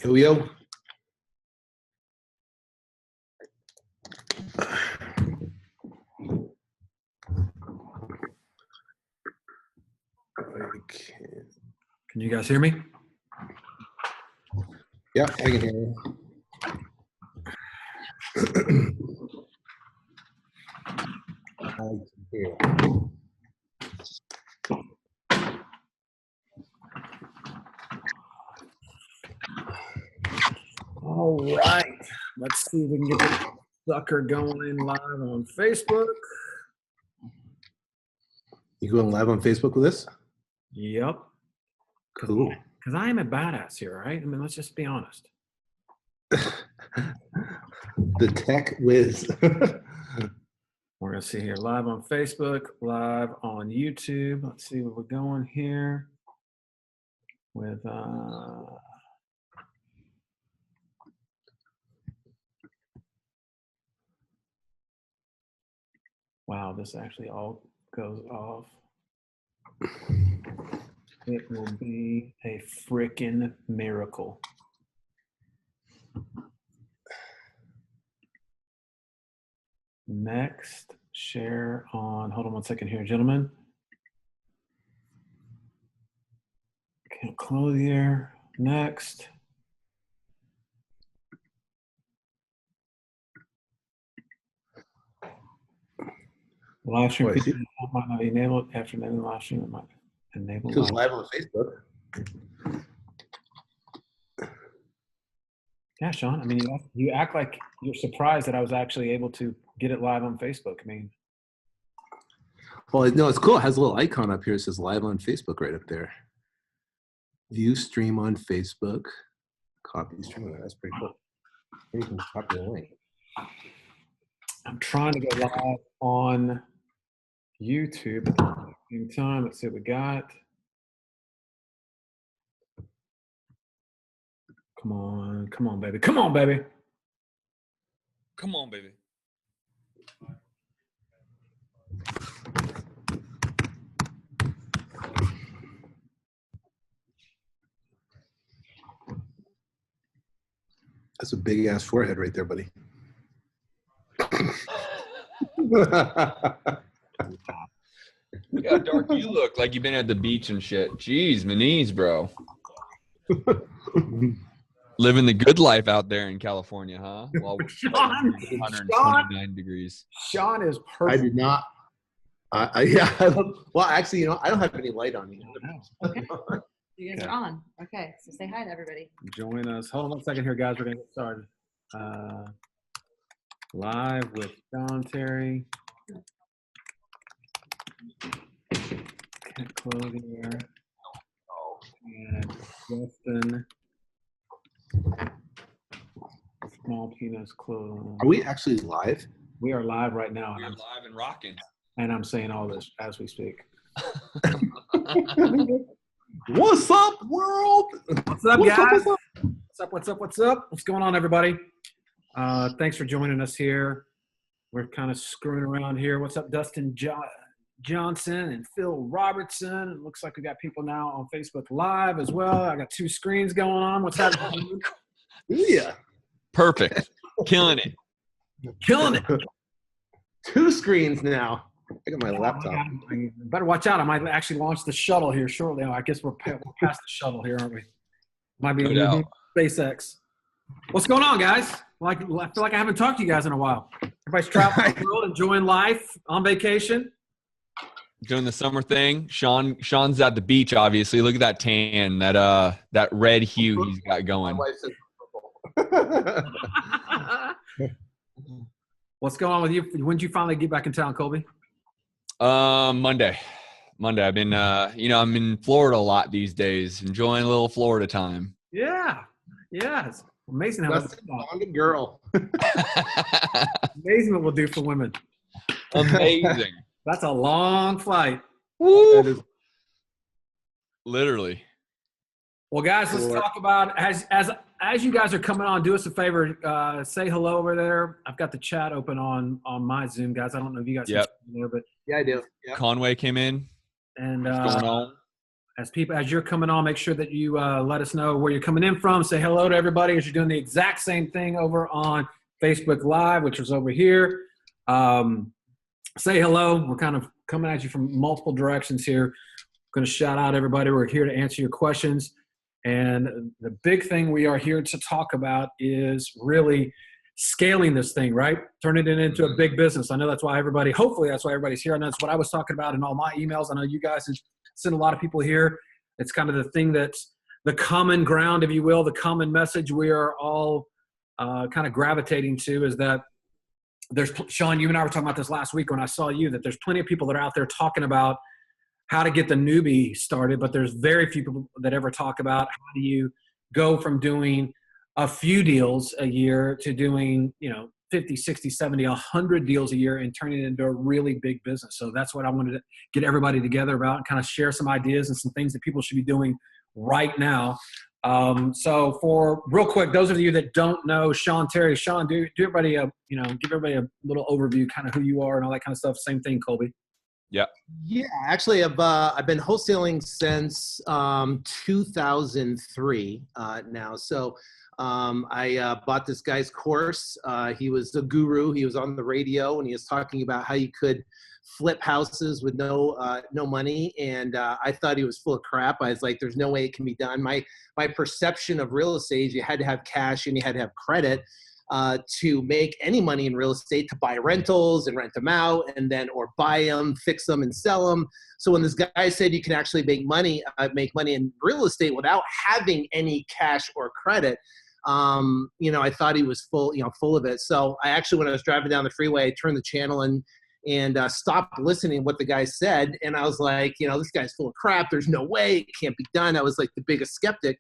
Yo. Can you guys hear me? Yeah, I can hear you. I can hear you. All right. Let's see if we can get this sucker going live on Facebook. You going live on Facebook with this? Yep. Cool. Because I am a badass here, right? I mean, let's just be honest. The tech whiz. We're going to see here live on Facebook, live on YouTube. Let's see where we're going here with wow, this actually all goes off. It will be a freaking miracle. Next, share on, hold on one second here, gentlemen. Clothier, next. Live stream might not be enabled. After enabling live stream, it might enable It was live on Facebook. Yeah, Sean. I mean, you act like you're surprised that I was actually able to get it live on Facebook. I mean, well, no, it's cool. It has a little icon up here. It says live on Facebook right up there. View stream on Facebook. Copy stream. That's pretty cool. Maybe you can copy the link. I'm trying to go live on YouTube at the same time. Let's see what we got. Come on, baby. Come on, baby. Come on, baby. That's a big ass forehead right there, buddy. Look how dark you look, like you've been at the beach and shit. Jeez, my knees, bro. Living the good life out there in California, huh? Well, Sean, 129 degrees. Sean is perfect. I did not. Yeah. Well, actually, you know, I don't have any light on me. Okay. You guys are on. Okay, so say hi to everybody. Join us. Hold on one second here, guys. We're going to get started. Live with John Terry. Clothier. And Justin. Small penis clothes. Are we actually live? We are live right now. We're live and rocking. And I'm saying all this as we speak. What's up, world? What's up, guys? What's up? What's going on, everybody? Thanks for joining us here. We're kind of screwing around here. What's up, Dustin Johnson and Phil Robertson? It looks like we got people now on Facebook Live as well. I got two screens going on. What's happening? Yeah. Perfect. Killing it. Killing it. Two screens now. I got my laptop. I better watch out. I might actually launch the shuttle here shortly. I guess we're past the shuttle here, aren't we? Might be SpaceX. What's going on, guys? I feel like I haven't talked to you guys in a while. Everybody's traveling the world, enjoying life, on vacation. Doing the summer thing. Sean's at the beach, obviously. Look at that tan, that red hue he's got going. My wife says purple. What's going on with you? When did you finally get back in town, Colby? Monday. I've been, I'm in Florida a lot these days, enjoying a little Florida time. Yeah. It's amazing how that's a girl. Amazing what we'll do for women. Amazing. That's a long flight. Woo. Literally. Well, guys, let's talk about as you guys are coming on. Do us a favor, say hello over there. I've got the chat open on my Zoom, guys. I don't know if you guys can see there, but yeah, I do. Yep. Conway came in. And what's going on? as you're coming on, make sure that you let us know where you're coming in from. Say hello to everybody as you're doing the exact same thing over on Facebook Live, which is over here. Say hello. We're kind of coming at you from multiple directions here. Going to shout out everybody. We're here to answer your questions. And the big thing we are here to talk about is really scaling this thing, right? Turning it into a big business. I know that's why hopefully that's why everybody's here. And that's what I was talking about in all my emails. I know you guys have sent a lot of people here. It's kind of the thing that's the common ground, if you will, the common message we are all kind of gravitating to is that Sean, you and I were talking about this last week when I saw you, that there's plenty of people that are out there talking about how to get the newbie started, but there's very few people that ever talk about how do you go from doing a few deals a year to doing, 50, 60, 70, 100 deals a year and turning it into a really big business. So that's what I wanted to get everybody together about and kind of share some ideas and some things that people should be doing right now. So for real quick, those of you that don't know Sean Terry, Sean, do everybody give everybody a little overview, kind of who you are and all that kind of stuff. Same thing, Colby. Yeah. Yeah, actually, I've been wholesaling since 2003 now. So I bought this guy's course. He was a guru. He was on the radio and he was talking about how you could flip houses with no money. And I thought he was full of crap. I was like, there's no way it can be done. My perception of real estate is you had to have cash and you had to have credit to make any money in real estate, to buy rentals and rent them out and then, or buy them, fix them and sell them. So when this guy said you can actually make money in real estate without having any cash or credit, I thought he was full of it. So I actually, when I was driving down the freeway, I turned the channel and stopped listening to what the guy said. And I was like, this guy's full of crap. There's no way, it can't be done. I was like the biggest skeptic.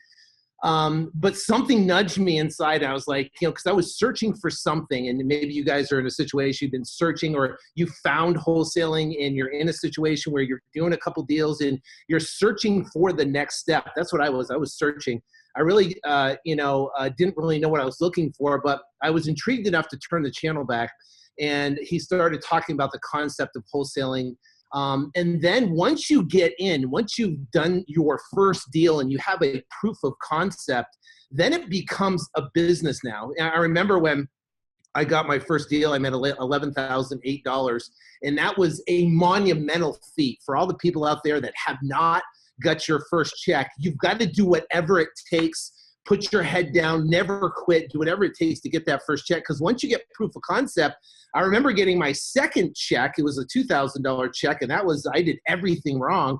But something nudged me inside. I was like, because I was searching for something, and maybe you guys are in a situation you've been searching, or you found wholesaling and you're in a situation where you're doing a couple deals and you're searching for the next step. That's what I was. I was searching. I really, didn't really know what I was looking for, but I was intrigued enough to turn the channel back. And he started talking about the concept of wholesaling. And then once you've done your first deal and you have a proof of concept, then it becomes a business now. And I remember when I got my first deal, I made $11,008. And that was a monumental feat for all the people out there that have not got your first check. You've got to do whatever it takes. Put your head down, never quit, do whatever it takes to get that first check. Because once you get proof of concept, I remember getting my second check. It was a $2,000 check, and I did everything wrong.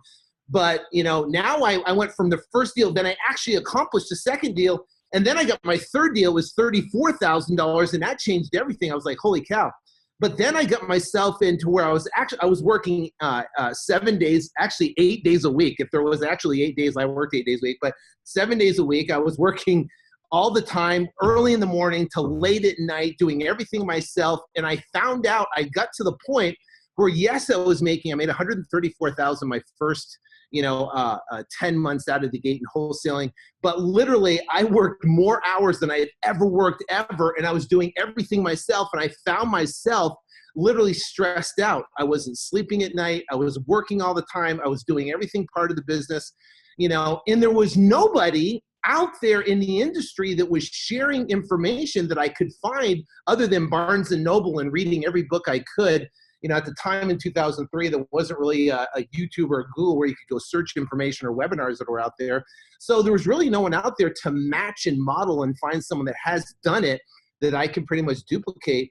But, now I went from the first deal, then I actually accomplished the second deal, and then I got my third deal was $34,000, and that changed everything. I was like, holy cow. But then I got myself into where I was working 7 days, actually 8 days a week. If there was actually 8 days, I worked 8 days a week, but 7 days a week, I was working all the time, early in the morning to late at night, doing everything myself. And I found out, I got to the point where, yes, I made $134,000 my first 10 months out of the gate in wholesaling. But literally, I worked more hours than I had ever worked ever, and I was doing everything myself. And I found myself literally stressed out. I wasn't sleeping at night. I was working all the time. I was doing everything part of the business, and there was nobody out there in the industry that was sharing information that I could find other than Barnes and Noble and reading every book I could. At the time in 2003, there wasn't really a YouTube or a Google where you could go search information or webinars that were out there. So there was really no one out there to match and model and find someone that has done it that I could pretty much duplicate.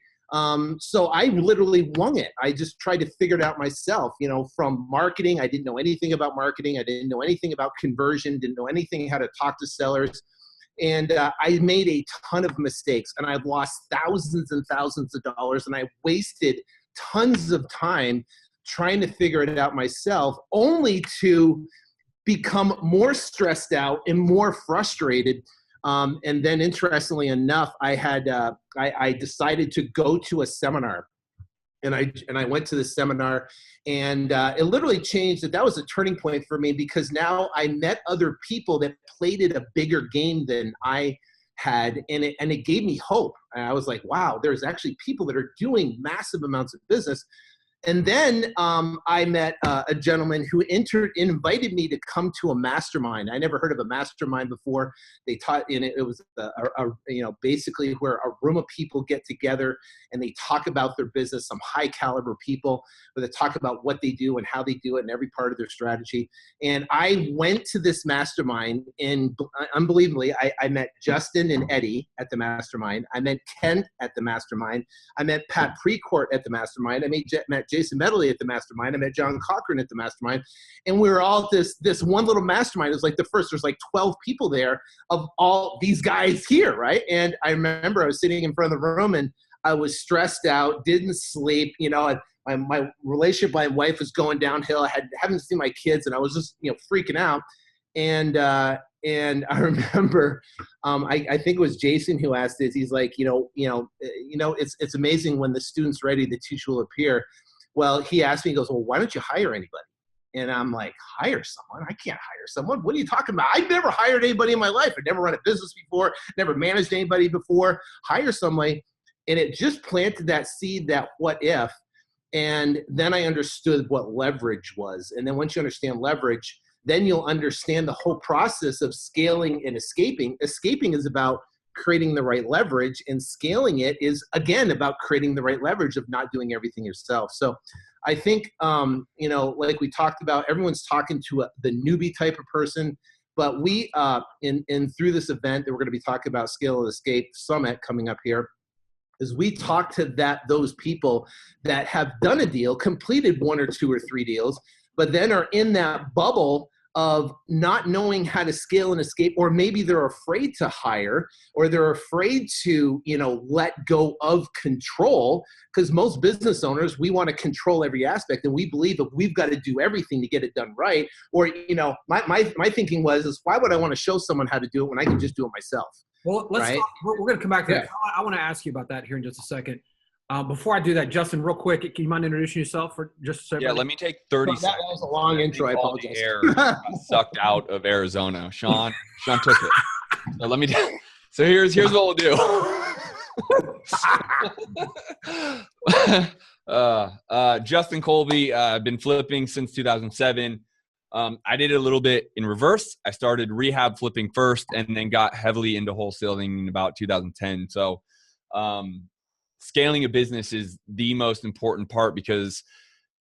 So I literally wung it. I just tried to figure it out myself, from marketing. I didn't know anything about marketing. I didn't know anything about conversion, didn't know anything how to talk to sellers. And I made a ton of mistakes, and I've lost thousands and thousands of dollars, and I wasted tons of time trying to figure it out myself, only to become more stressed out and more frustrated. And then, interestingly enough, I decided to go to a seminar, and I went to the seminar, and it literally changed. That was a turning point for me, because now I met other people that played it a bigger game than I had, and it gave me hope. And I was like, wow, there's actually people that are doing massive amounts of business. And then I met a gentleman who invited me to come to a mastermind. I never heard of a mastermind before. They taught in it. It was basically where a room of people get together and they talk about their business. Some high caliber people where they talk about what they do and how they do it and every part of their strategy. And I went to this mastermind, and unbelievably, I met Justin and Eddie at the mastermind. I met Kent at the mastermind. I met Pat Precourt at the mastermind. I met Jason Medley at the mastermind. I met John Cochran at the mastermind. And we were all this one little mastermind. It was like there's like 12 people there of all these guys here, right? And I remember I was sitting in front of the room and I was stressed out, didn't sleep, my relationship with my wife was going downhill. I haven't seen my kids and I was just, freaking out. And I remember, I think it was Jason who asked this. He's like, it's amazing when the student's ready, the teacher will appear. Well, he asked me, he goes, well, why don't you hire anybody? And I'm like, hire someone? I can't hire someone. What are you talking about? I've never hired anybody in my life. I've never run a business before, never managed anybody before. Hire somebody. And it just planted that seed, that what if. And then I understood what leverage was. And then once you understand leverage, then you'll understand the whole process of scaling and escaping. Escaping is about creating the right leverage, and scaling it is, again, about creating the right leverage of not doing everything yourself. So I think, like we talked about, everyone's talking to the newbie type of person, but we, through this event that we're going to be talking about, Scale and Escape Summit coming up here, is we talk to those people that have done a deal, completed 1 or 2 or 3 deals, but then are in that bubble of not knowing how to scale and escape, or maybe they're afraid to hire, or they're afraid to, let go of control, because most business owners, we want to control every aspect, and we believe that we've got to do everything to get it done right. Or, my thinking was, why would I want to show someone how to do it when I can just do it myself? Well, let's right? we're going to come back to that. I want to ask you about that here in just a second. Before I do that, Justin, real quick, can you mind introducing yourself for just a second? Yeah, let me take 30 seconds. That was a long intro. I All the apologize. air got sucked out of Arizona. Sean took it. So let me. So here's what we'll do. Justin Colby. I've been flipping since 2007. I did it a little bit in reverse. I started rehab flipping first, and then got heavily into wholesaling in about 2010. So. Scaling a business is the most important part, because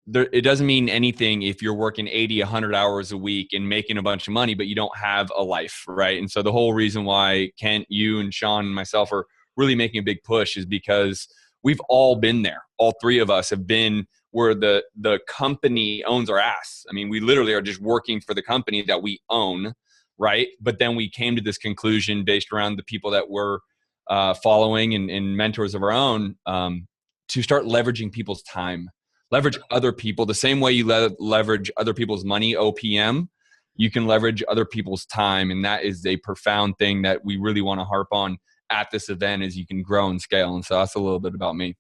it doesn't mean anything if you're working 80, 100 hours a week and making a bunch of money, but you don't have a life, right? And so the whole reason why Kent, you and Sean and myself are really making a big push is because we've all been there. All 3 of us have been where the company owns our ass. I mean, we literally are just working for the company that we own, right? But then we came to this conclusion based around the people that we're following and mentors of our own, to start leveraging people's time, leverage other people the same way you leverage other people's money, OPM. You can leverage other people's time, and that is a profound thing that we really want to harp on at this event, as you can grow and scale. And so that's a little bit about me.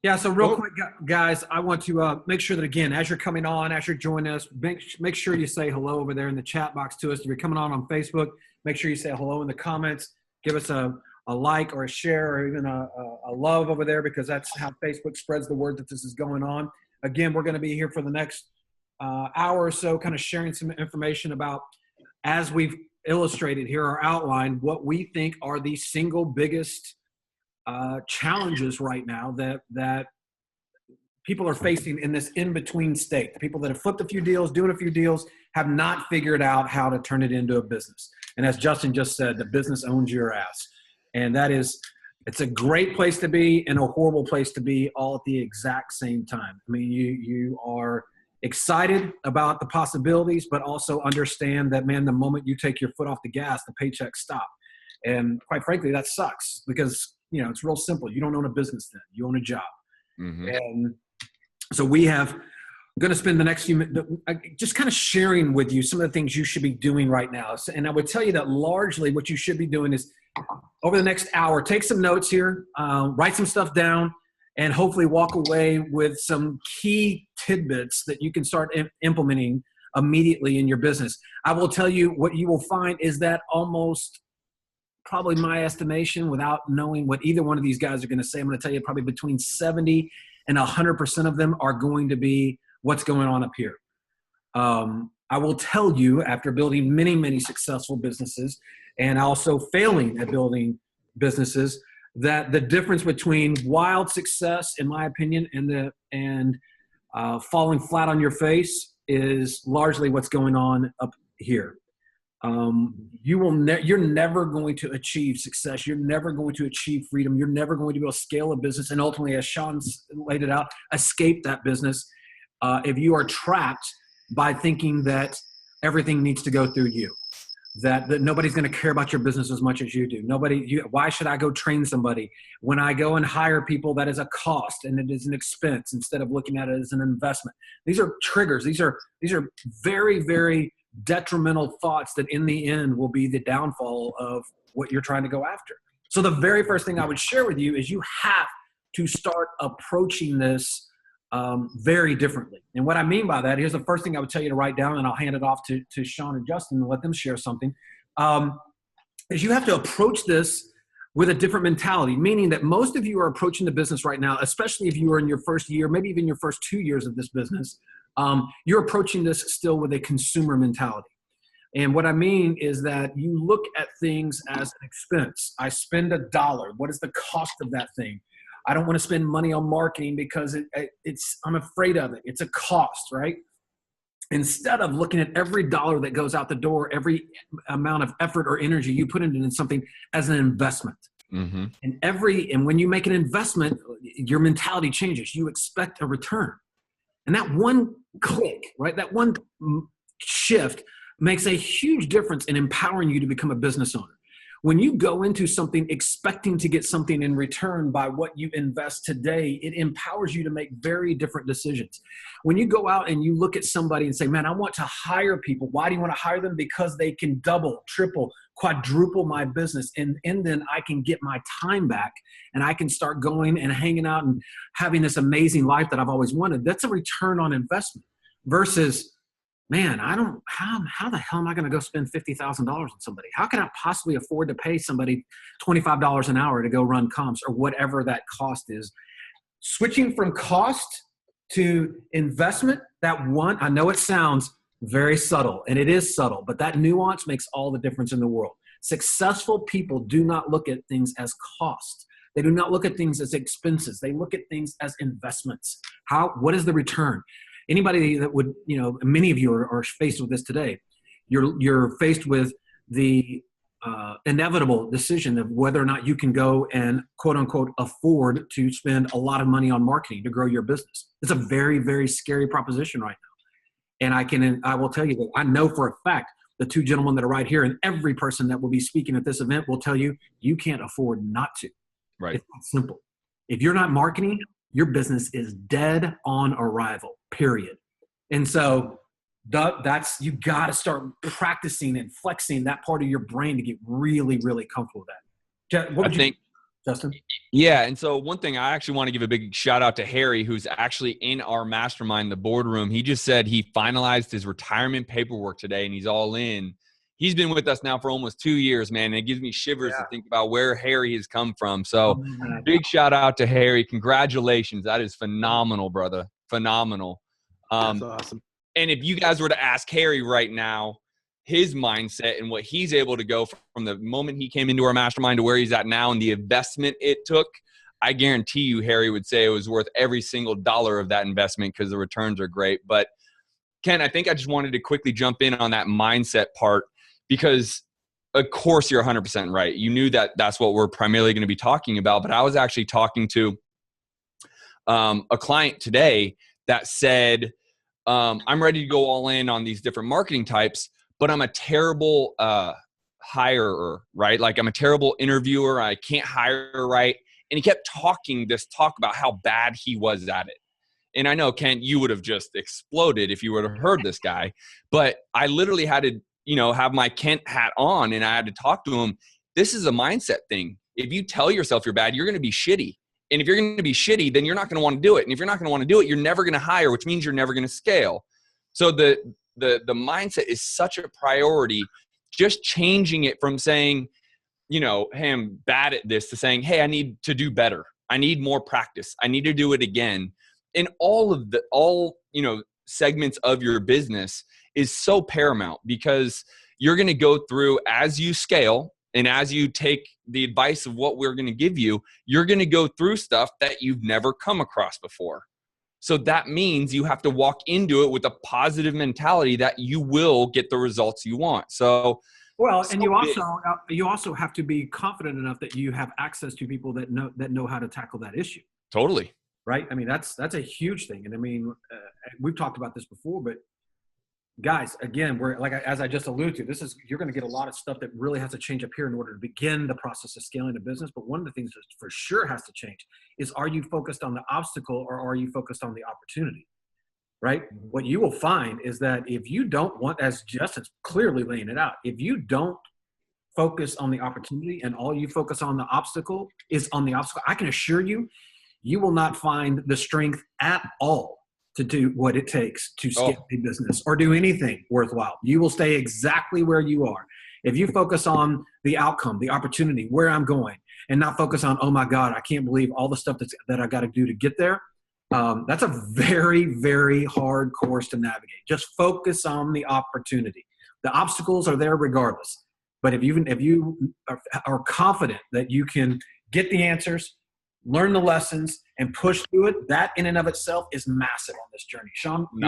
Yeah, so real quick, guys, I want to make sure that, again, as you're coming on, as you're joining us, make sure you say hello over there in the chat box to us. If you're coming on Facebook, make sure you say hello in the comments. Give us a like or a share, or even a love over there, because that's how Facebook spreads the word that this is going on. Again, we're going to be here for the next hour or so, kind of sharing some information about, as we've illustrated here, our outline, what we think are the single biggest challenges right now that people are facing in this in-between state. The people that have flipped a few deals, doing a few deals, have not figured out how to turn it into a business. And as Justin just said, the business owns your ass. And it's a great place to be and a horrible place to be, all at the exact same time. I mean, you are excited about the possibilities, but also understand that, man, the moment you take your foot off the gas, the paychecks stop. And quite frankly, that sucks, because, it's real simple. You don't own a business then. You own a job. Mm-hmm. And so I'm going to spend the next few minutes just kind of sharing with you some of the things you should be doing right now. And I would tell you that largely what you should be doing is, over the next hour, take some notes here, write some stuff down, and hopefully walk away with some key tidbits that you can start implementing immediately in your business. I will tell you, what you will find is that almost, probably my estimation, without knowing what either one of these guys are going to say, I'm going to tell you probably between 70 and 100% of them are going to be what's going on up here. I will tell you, after building many, many successful businesses and also failing at building businesses, that the difference between wild success, in my opinion, and falling flat on your face is largely what's going on up here. You're never going to achieve success. You're never going to achieve freedom. You're never going to be able to scale a business and ultimately, as Sean laid it out, escape that business if you are trapped by thinking that everything needs to go through you, that nobody's going to care about your business as much as you do. Why should I go train somebody? When I go and hire people, that is a cost and it is an expense instead of looking at it as an investment. These are triggers. These are very, very detrimental thoughts that in the end will be the downfall of what you're trying to go after. So the very first thing I would share with you is you have to start approaching this very differently. And what I mean by that, here's the first thing I would tell you to write down, and I'll hand it off to Sean and Justin and let them share something, is you have to approach this with a different mentality, meaning that most of you are approaching the business right now, especially if you are in your first year, maybe even your first 2 years of this business, you're approaching this still with a consumer mentality. And what I mean is that you look at things as an expense. I spend $1. What is the cost of that thing? I don't want to spend money on marketing because I'm afraid of it. It's a cost, right? Instead of looking at every dollar that goes out the door, every amount of effort or energy you put into something as an investment. Mm-hmm. And when you make an investment, your mentality changes. You expect a return. And that one click, right? That one shift makes a huge difference in empowering you to become a business owner. When you go into something expecting to get something in return by what you invest today, it empowers you to make very different decisions. When you go out and you look at somebody and say, man, I want to hire people. Why do you want to hire them? Because they can double, triple, quadruple my business. And then I can get my time back and I can start going and hanging out and having this amazing life that I've always wanted. That's a return on investment versus, man, how the hell am I going to go spend $50,000 on somebody? How can I possibly afford to pay somebody $25 an hour to go run comps or whatever that cost is? Switching from cost to investment, I know it sounds very subtle, and it is subtle, but that nuance makes all the difference in the world. Successful people do not look at things as cost. They do not look at things as expenses. They look at things as investments. What is the return? Anybody that would, many of you are faced with this today. You're faced with the inevitable decision of whether or not you can go and quote unquote afford to spend a lot of money on marketing to grow your business. It's a very, very scary proposition right now. And I will tell you that I know for a fact the two gentlemen that are right here and every person that will be speaking at this event will tell you, you can't afford not to. Right. It's that simple. If you're not marketing, your business is dead on arrival, period. And so you got to start practicing and flexing that part of your brain to get really, really comfortable with that. What would you think, Justin? Yeah. And so one thing I actually want to give a big shout out to Harry, who's actually in our mastermind, the boardroom. He just said he finalized his retirement paperwork today and he's all in. He's been with us now for almost 2 years, man. And it gives me shivers to think about where Harry has come from. So big shout out to Harry. Congratulations. That is phenomenal, brother. Phenomenal. That's awesome. And if you guys were to ask Harry right now, his mindset and what he's able to go from the moment he came into our mastermind to where he's at now and the investment it took, I guarantee you Harry would say it was worth every single dollar of that investment because the returns are great. But Ken, I think I just wanted to quickly jump in on that mindset part because of course you're 100% right. You knew that that's what we're primarily going to be talking about, but I was actually talking to a client today that said, I'm ready to go all in on these different marketing types, but I'm a terrible hirer, right? Like I'm a terrible interviewer. I can't hire right. And he kept talk about how bad he was at it. And I know, Kent, you would have just exploded if you would have heard this guy, but I literally had to, have my Kent hat on and I had to talk to him. This is a mindset thing. If you tell yourself you're bad, you're going to be shitty. And if you're going to be shitty, then you're not going to want to do it. And if you're not going to want to do it, you're never going to hire, which means you're never going to scale. So the mindset is such a priority. Just changing it from saying, hey, I'm bad at this to saying, hey, I need to do better. I need more practice. I need to do it again. And all segments of your business is so paramount, because you're going to go through, as you scale and as you take the advice of what we're going to give you, you're going to go through stuff that you've never come across before. So that means you have to walk into it with a positive mentality that you will get the results you want. So, and you also have to be confident enough that you have access to people that know how to tackle that issue. Totally. Right. I mean, that's a huge thing. And I mean, we've talked about this before, but guys, again, we're like, as I just alluded to, you're going to get a lot of stuff that really has to change up here in order to begin the process of scaling a business. But one of the things that for sure has to change is, are you focused on the obstacle or are you focused on the opportunity? Right. What you will find is that if you don't want, as Justin's clearly laying it out, if you don't focus on the opportunity and all you focus on the obstacle is on the obstacle, I can assure you, you will not find the strength at all to do what it takes to scale a business or do anything worthwhile. You will stay exactly where you are. If you focus on the outcome, the opportunity, where I'm going, and not focus on, oh my God, I can't believe all the stuff that I got to do to get there. That's a very, very hard course to navigate. Just focus on the opportunity. The obstacles are there regardless. But if you are confident that you can get the answers, learn the lessons, and push through it, that in and of itself is massive on this journey. Sean? Go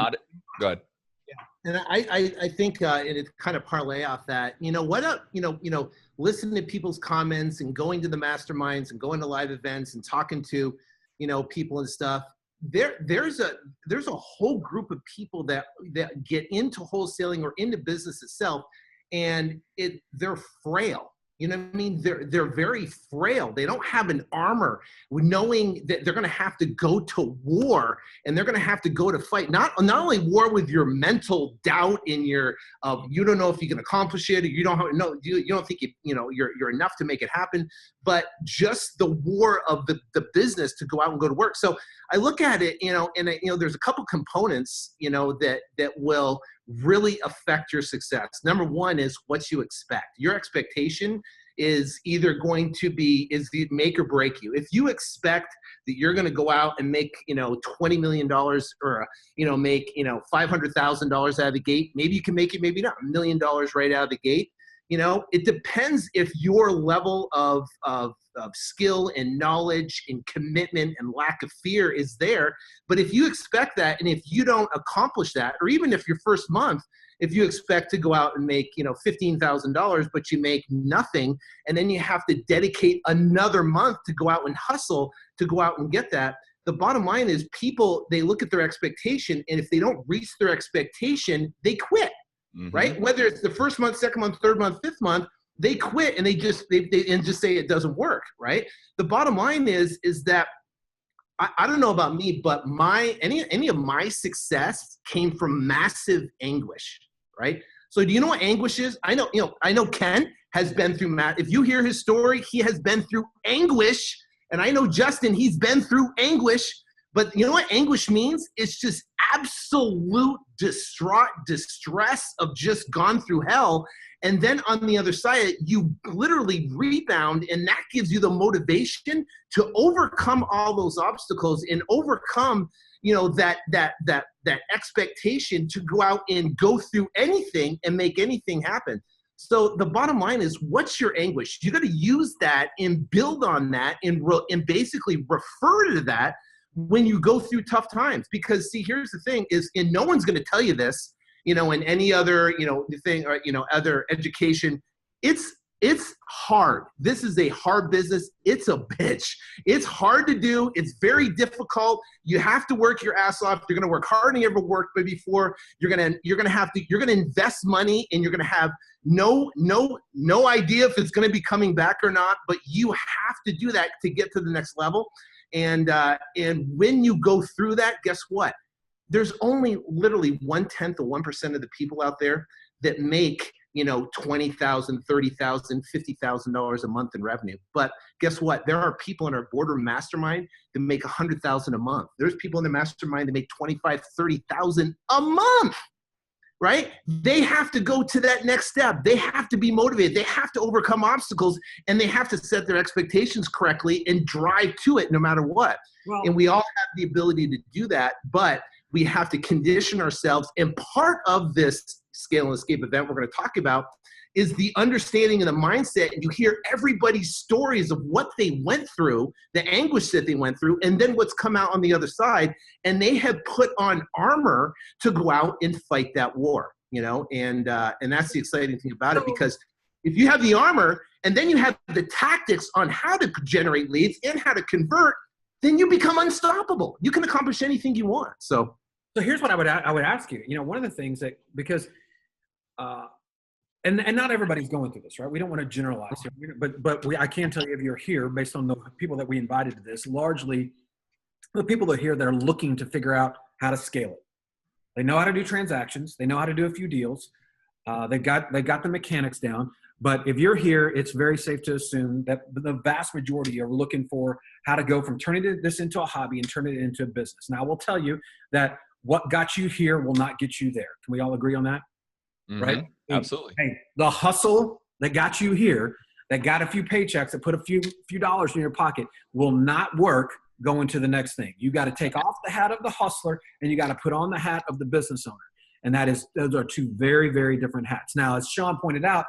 ahead. Yeah. And I think it kind of parlay off that, listening to people's comments and going to the masterminds and going to live events and talking to, people and stuff. There's a whole group of people that get into wholesaling or into business itself, and they're frail. You know what I mean? They're very frail. They don't have an armor, knowing that they're going to have to go to war and they're going to have to go to fight. Not only war with your mental doubt in your you don't know if you can accomplish it, or you don't think you're enough to make it happen, but just the war of the business to go out and go to work. So I look at it, and there's a couple components, that will really affect your success. Number one is what you expect. Your expectation is either going to be the make or break you. If you expect that you're going to go out and make, $20 million or, make, $500,000 out of the gate, maybe you can make it, maybe not $1 million right out of the gate. It depends if your level of skill and knowledge and commitment and lack of fear is there. But if you expect that, and if you don't accomplish that, or even if your first month, if you expect to go out and make, $15,000, but you make nothing, and then you have to dedicate another month to go out and hustle to go out and get that. The bottom line is, people, they look at their expectation, and if they don't reach their expectation, they quit. Mm-hmm. Right? Whether it's the first month, second month, third month, fifth month, they quit and they just say it doesn't work. Right? The bottom line is that I don't know about me, but any of my success came from massive anguish. Right? So do you know what anguish is? I know Ken has been through if you hear his story, he has been through anguish, and I know Justin, he's been through anguish. But you know what anguish means? It's just absolute distress of just gone through hell. And then on the other side, you literally rebound, and that gives you the motivation to overcome all those obstacles and overcome, that expectation to go out and go through anything and make anything happen. So the bottom line is, what's your anguish? You got to use that and build on that and basically refer to that when you go through tough times. Because see, here's the thing is, and no one's going to tell you this, in any other, thing, or, other education, it's hard. This is a hard business. It's a bitch. It's hard to do. It's very difficult. You have to work your ass off. You're going to work harder than you ever worked before. You're going to invest money, and you're going to have no idea if it's going to be coming back or not, but you have to do that to get to the next level. And when you go through that, guess what? There's only literally 1/10 of 1% of the people out there that make, $20,000, $30,000, $50,000 a month in revenue. But guess what? There are people in our boardroom mastermind that make $100,000 a month. There's people in the mastermind that make $25,000, $30,000 a month. right? They have to go to that next step. They have to be motivated. They have to overcome obstacles, and they have to set their expectations correctly and drive to it no matter what. Well, And we all have the ability to do that, but we have to condition ourselves. And part of this Scale and Escape event we're going to talk about is the understanding and the mindset. You hear everybody's stories of what they went through, the anguish that they went through, and then what's come out on the other side. And they have put on armor to go out and fight that war, you know, and that's the exciting thing about it, because if you have the armor and then you have the tactics on how to generate leads and how to convert, then you become unstoppable. You can accomplish anything you want. So here's what I would ask you. You know, one of the things that, because and not everybody's going through this, right? We don't want to generalize here, but I can tell you, if you're here, based on the people that we invited to this, largely the people that are here that are looking to figure out how to scale it. They know how to do transactions. They know how to do a few deals. They got the mechanics down. But if you're here, it's very safe to assume that the vast majority are looking for how to go from turning this into a hobby and turning it into a business. Now, I will tell you that what got you here will not get you there. Can we all agree on that? Mm-hmm. Right? Absolutely. Hey, the hustle that got you here, that got a few paychecks, that put a few dollars in your pocket, will not work going to the next thing. You got to take off the hat of the hustler and you got to put on the hat of the business owner. And those are two very, very different hats. Now, as Sean pointed out,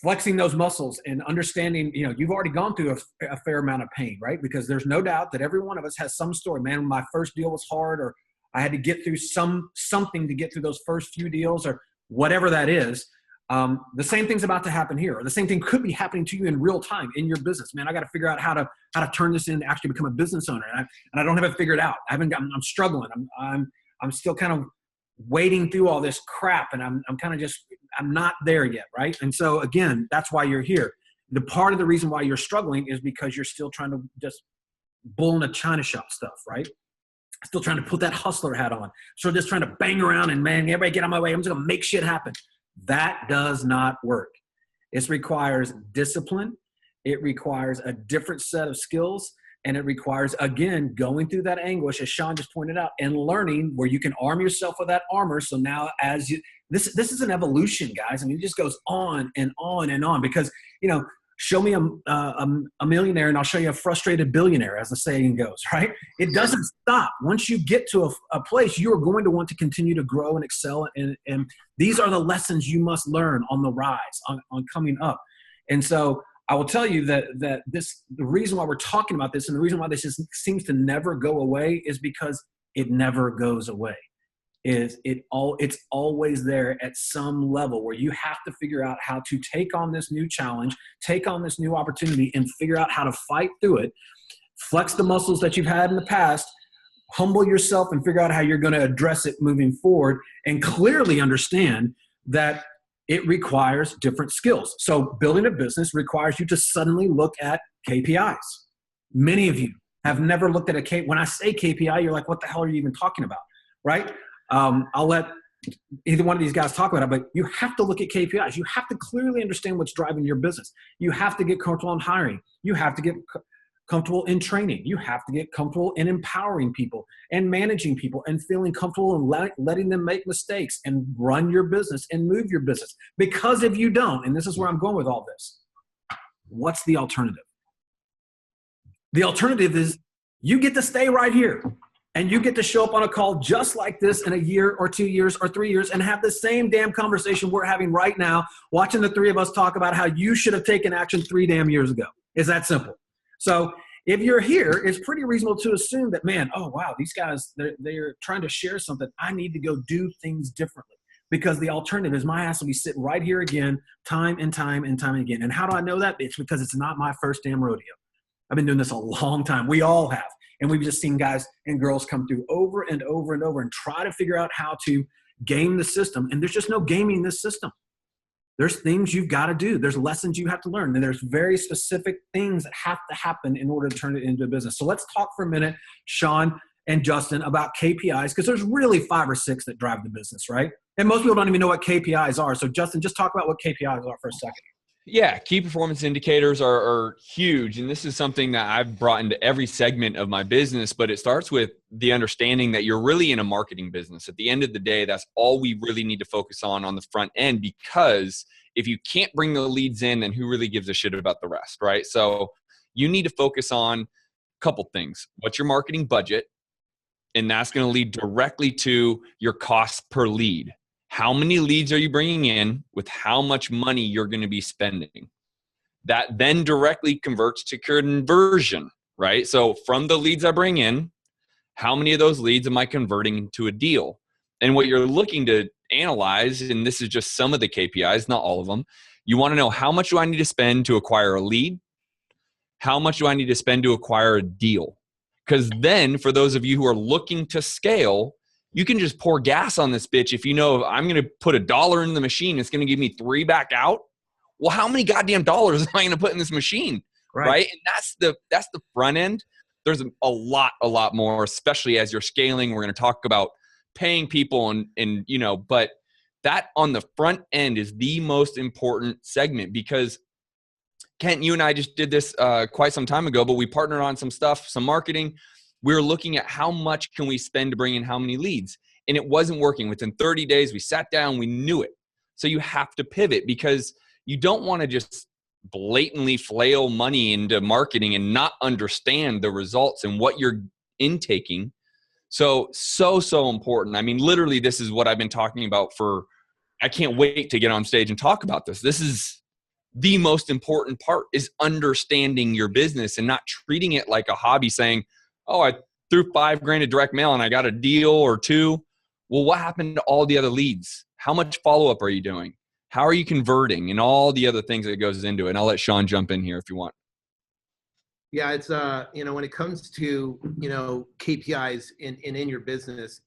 flexing those muscles and understanding, you know, you've already gone through a fair amount of pain, right? Because there's no doubt that every one of us has some story. Man, my first deal was hard, or I had to get through something to get through those first few deals, or whatever that is. The same thing's about to happen here, or the same thing could be happening to you in real time in your business. Man, I got to figure out how to turn this into actually become a business owner, and I don't have it figured out. I'm struggling. I'm still kind of wading through all this crap, and I'm not there yet, right? And so again, that's why you're here. The part of the reason why you're struggling is because you're still trying to just bull in a china shop stuff, right? Still trying to put that hustler hat on. So just trying to bang around and, man, everybody get on my way. I'm just gonna make shit happen. That does not work. It requires discipline. It requires a different set of skills. And it requires, again, going through that anguish, as Sean just pointed out, and learning where you can arm yourself with that armor. So now this is an evolution, guys. I mean, it just goes on and on and on, because, you know, show me a millionaire and I'll show you a frustrated billionaire, as the saying goes, right? It doesn't stop. Once you get to a place, you are going to want to continue to grow and excel. And these are the lessons you must learn on the rise, on coming up. And so I will tell you that the reason why we're talking about this, and the reason why this just seems to never go away, is because it never goes away. It's always there at some level, where you have to figure out how to take on this new challenge, take on this new opportunity, and figure out how to fight through it. Flex the muscles that you've had in the past, humble yourself, and figure out how you're going to address it moving forward, and clearly understand that it requires different skills. So building a business requires you to suddenly look at KPIs. Many of you have never looked at when I say KPI, you're like, what the hell are you even talking about, right? I'll let either one of these guys talk about it, but you have to look at KPIs. You have to clearly understand what's driving your business. You have to get comfortable in hiring. You have to get comfortable in training. You have to get comfortable in empowering people and managing people and feeling comfortable and letting them make mistakes and run your business and move your business. Because if you don't, and this is where I'm going with all this, what's the alternative? The alternative is you get to stay right here. And you get to show up on a call just like this in a year or 2 years or 3 years and have the same damn conversation we're having right now, watching the three of us talk about how you should have taken action 3 damn years ago. It's that simple. So if you're here, it's pretty reasonable to assume that, man, oh, wow, these guys, they're trying to share something. I need to go do things differently, because the alternative is my ass will be sitting right here again, time and time and time again. And how do I know that? It's because it's not my first damn rodeo. I've been doing this a long time. We all have. And we've just seen guys and girls come through over and over and over and try to figure out how to game the system. And there's just no gaming this system. There's things you've got to do. There's lessons you have to learn. And there's very specific things that have to happen in order to turn it into a business. So let's talk for a minute, Sean and Justin, about KPIs, because there's really 5 or 6 that drive the business, right? And most people don't even know what KPIs are. So Justin, just talk about what KPIs are for a second. Yeah, key performance indicators are huge. And this is something that I've brought into every segment of my business, but it starts with the understanding that you're really in a marketing business. At the end of the day, that's all we really need to focus on the front end, because if you can't bring the leads in, then who really gives a shit about the rest, right? So you need to focus on a couple things. What's your marketing budget? And that's going to lead directly to your cost per lead. How many leads are you bringing in with how much money you're going to be spending? That then directly converts to conversion, right? So from the leads I bring in, how many of those leads am I converting into a deal? And what you're looking to analyze, and this is just some of the KPIs, not all of them, you want to know, how much do I need to spend to acquire a lead? How much do I need to spend to acquire a deal? Because then for those of you who are looking to scale, you can just pour gas on this bitch. If you know I'm going to put $1 in the machine, it's going to give me 3 back out. Well, how many goddamn dollars am I going to put in this machine? Right? And that's the front end. There's a lot more, especially as you're scaling. We're going to talk about paying people and but that on the front end is the most important segment, because Kent, you and I just did this quite some time ago, but we partnered on some stuff, some marketing. We were looking at how much can we spend to bring in how many leads, and it wasn't working. Within 30 days, we sat down, we knew it. So you have to pivot, because you don't want to just blatantly flail money into marketing and not understand the results and what you're intaking. So important. I mean, literally, this is what I've been talking about I can't wait to get on stage and talk about this. This is the most important part, is understanding your business and not treating it like a hobby, saying, oh, I threw $5,000 of direct mail and I got a deal or 2. Well, what happened to all the other leads? How much follow-up are you doing? How are you converting, and all the other things that goes into it? And I'll let Sean jump in here if you want. Yeah, it's when it comes to KPIs in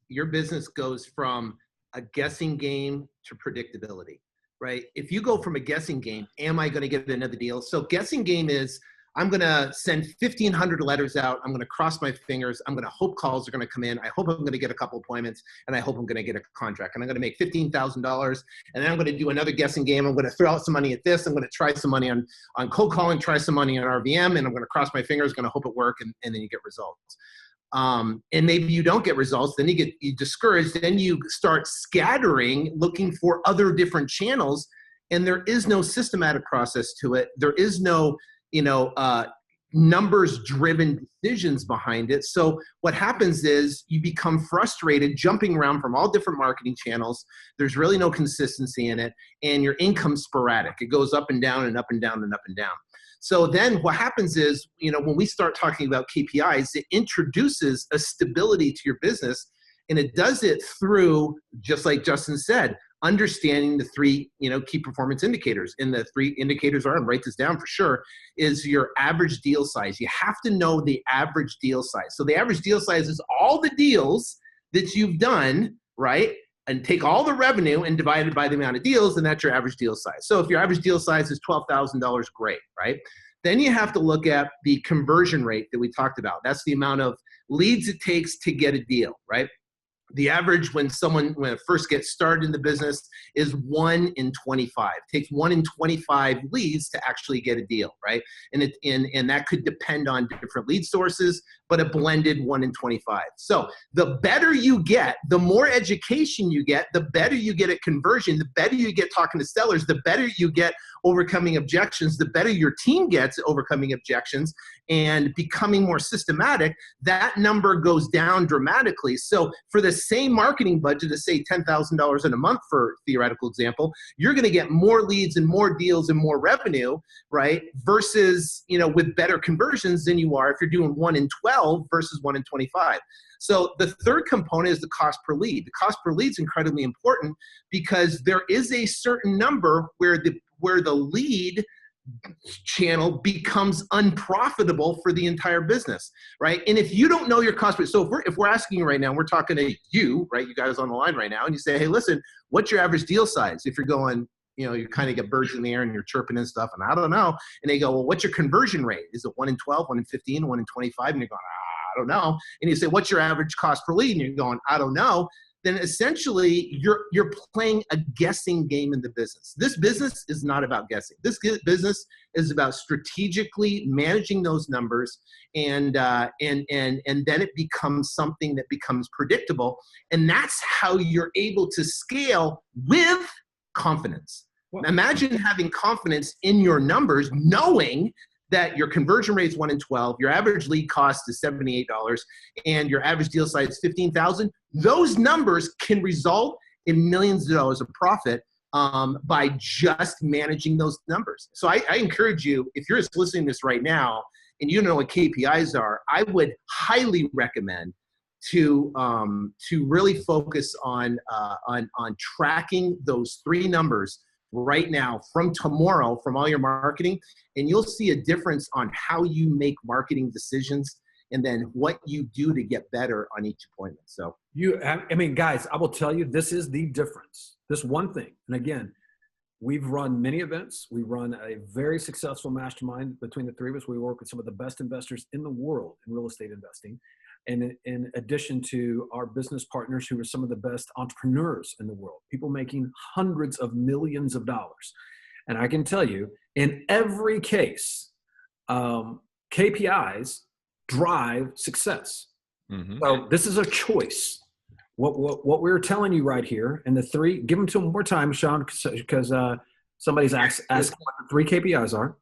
your business goes from a guessing game to predictability, right? If you go from a guessing game, am I going to get another deal? So guessing game is, I'm going to send 1,500 letters out. I'm going to cross my fingers. I'm going to hope calls are going to come in. I hope I'm going to get a couple appointments, and I hope I'm going to get a contract. And I'm going to make $15,000. And then I'm going to do another guessing game. I'm going to throw out some money at this. I'm going to try some money on cold calling, try some money on RVM, and I'm going to cross my fingers, going to hope it works, and then you get results. And maybe you don't get results. Then you get discouraged. Then you start scattering, looking for other different channels, and there is no systematic process to it. There is no numbers-driven decisions behind it. So what happens is you become frustrated jumping around from all different marketing channels. There's really no consistency in it, and your income's sporadic. It goes up and down and up and down and up and down. So then what happens is, when we start talking about KPIs, it introduces a stability to your business, and it does it through, just like Justin said, understanding the 3, key performance indicators. And the 3 indicators are, and write this down for sure, is your average deal size. You have to know the average deal size. So the average deal size is all the deals that you've done, right? And take all the revenue and divide it by the amount of deals, and that's your average deal size. So if your average deal size is $12,000, great, right? Then you have to look at the conversion rate that we talked about. That's the amount of leads it takes to get a deal, right? The average when it first gets started in the business is 1 in 25. It takes 1 in 25 leads to actually get a deal, right? And that could depend on different lead sources, but a blended 1 in 25. So the better you get, the more education you get, the better you get at conversion, the better you get talking to sellers, the better you get overcoming objections, the better your team gets at overcoming objections and becoming more systematic, that number goes down dramatically. So for the same marketing budget of say $10,000 in a month, for theoretical example, you're going to get more leads and more deals and more revenue, right? Versus, with better conversions than you are if you're doing 1 in 12 versus 1 in 25. So the third component is the cost per lead. The cost per lead is incredibly important because there is a certain number where the lead channel becomes unprofitable for the entire business, right? And if you don't know your cost, so if we're asking you right now, we're talking to you, right? You guys on the line right now, and you say, hey, listen, what's your average deal size? If you're going, you kind of get birds in the air and you're chirping and stuff, and I don't know. And they go, well, what's your conversion rate? Is it 1 in 12, 1 in 15, 1 in 25? And you're going, I don't know. And you say, what's your average cost per lead? And you're going, I don't know. then essentially you're playing a guessing game in the business. This business is not about guessing. This business is about strategically managing those numbers, and then it becomes something that becomes predictable, and that's how you're able to scale with confidence. Imagine having confidence in your numbers, knowing that your conversion rate is 1 in 12, your average lead cost is $78, and your average deal size is $15,000. Those numbers can result in millions of dollars of profit by just managing those numbers. So I encourage you, if you're just listening to this right now and you don't know what KPIs are, I would highly recommend to really focus on tracking those 3 numbers right now from tomorrow from all your marketing, and you'll see a difference on how you make marketing decisions and then what you do to get better on each appointment. So guys, I will tell you, this is the difference. This one thing. And again, we've run many events. We run a very successful mastermind between the 3 of us. We work with some of the best investors in the world in real estate investing. And in addition to our business partners who are some of the best entrepreneurs in the world, people making hundreds of millions of dollars. And I can tell you, in every case, KPIs drive success. Mm-hmm. So this is a choice. What we're telling you right here, and the 3, give them to them one more time, Sean, because somebody's asked what the 3 KPIs are.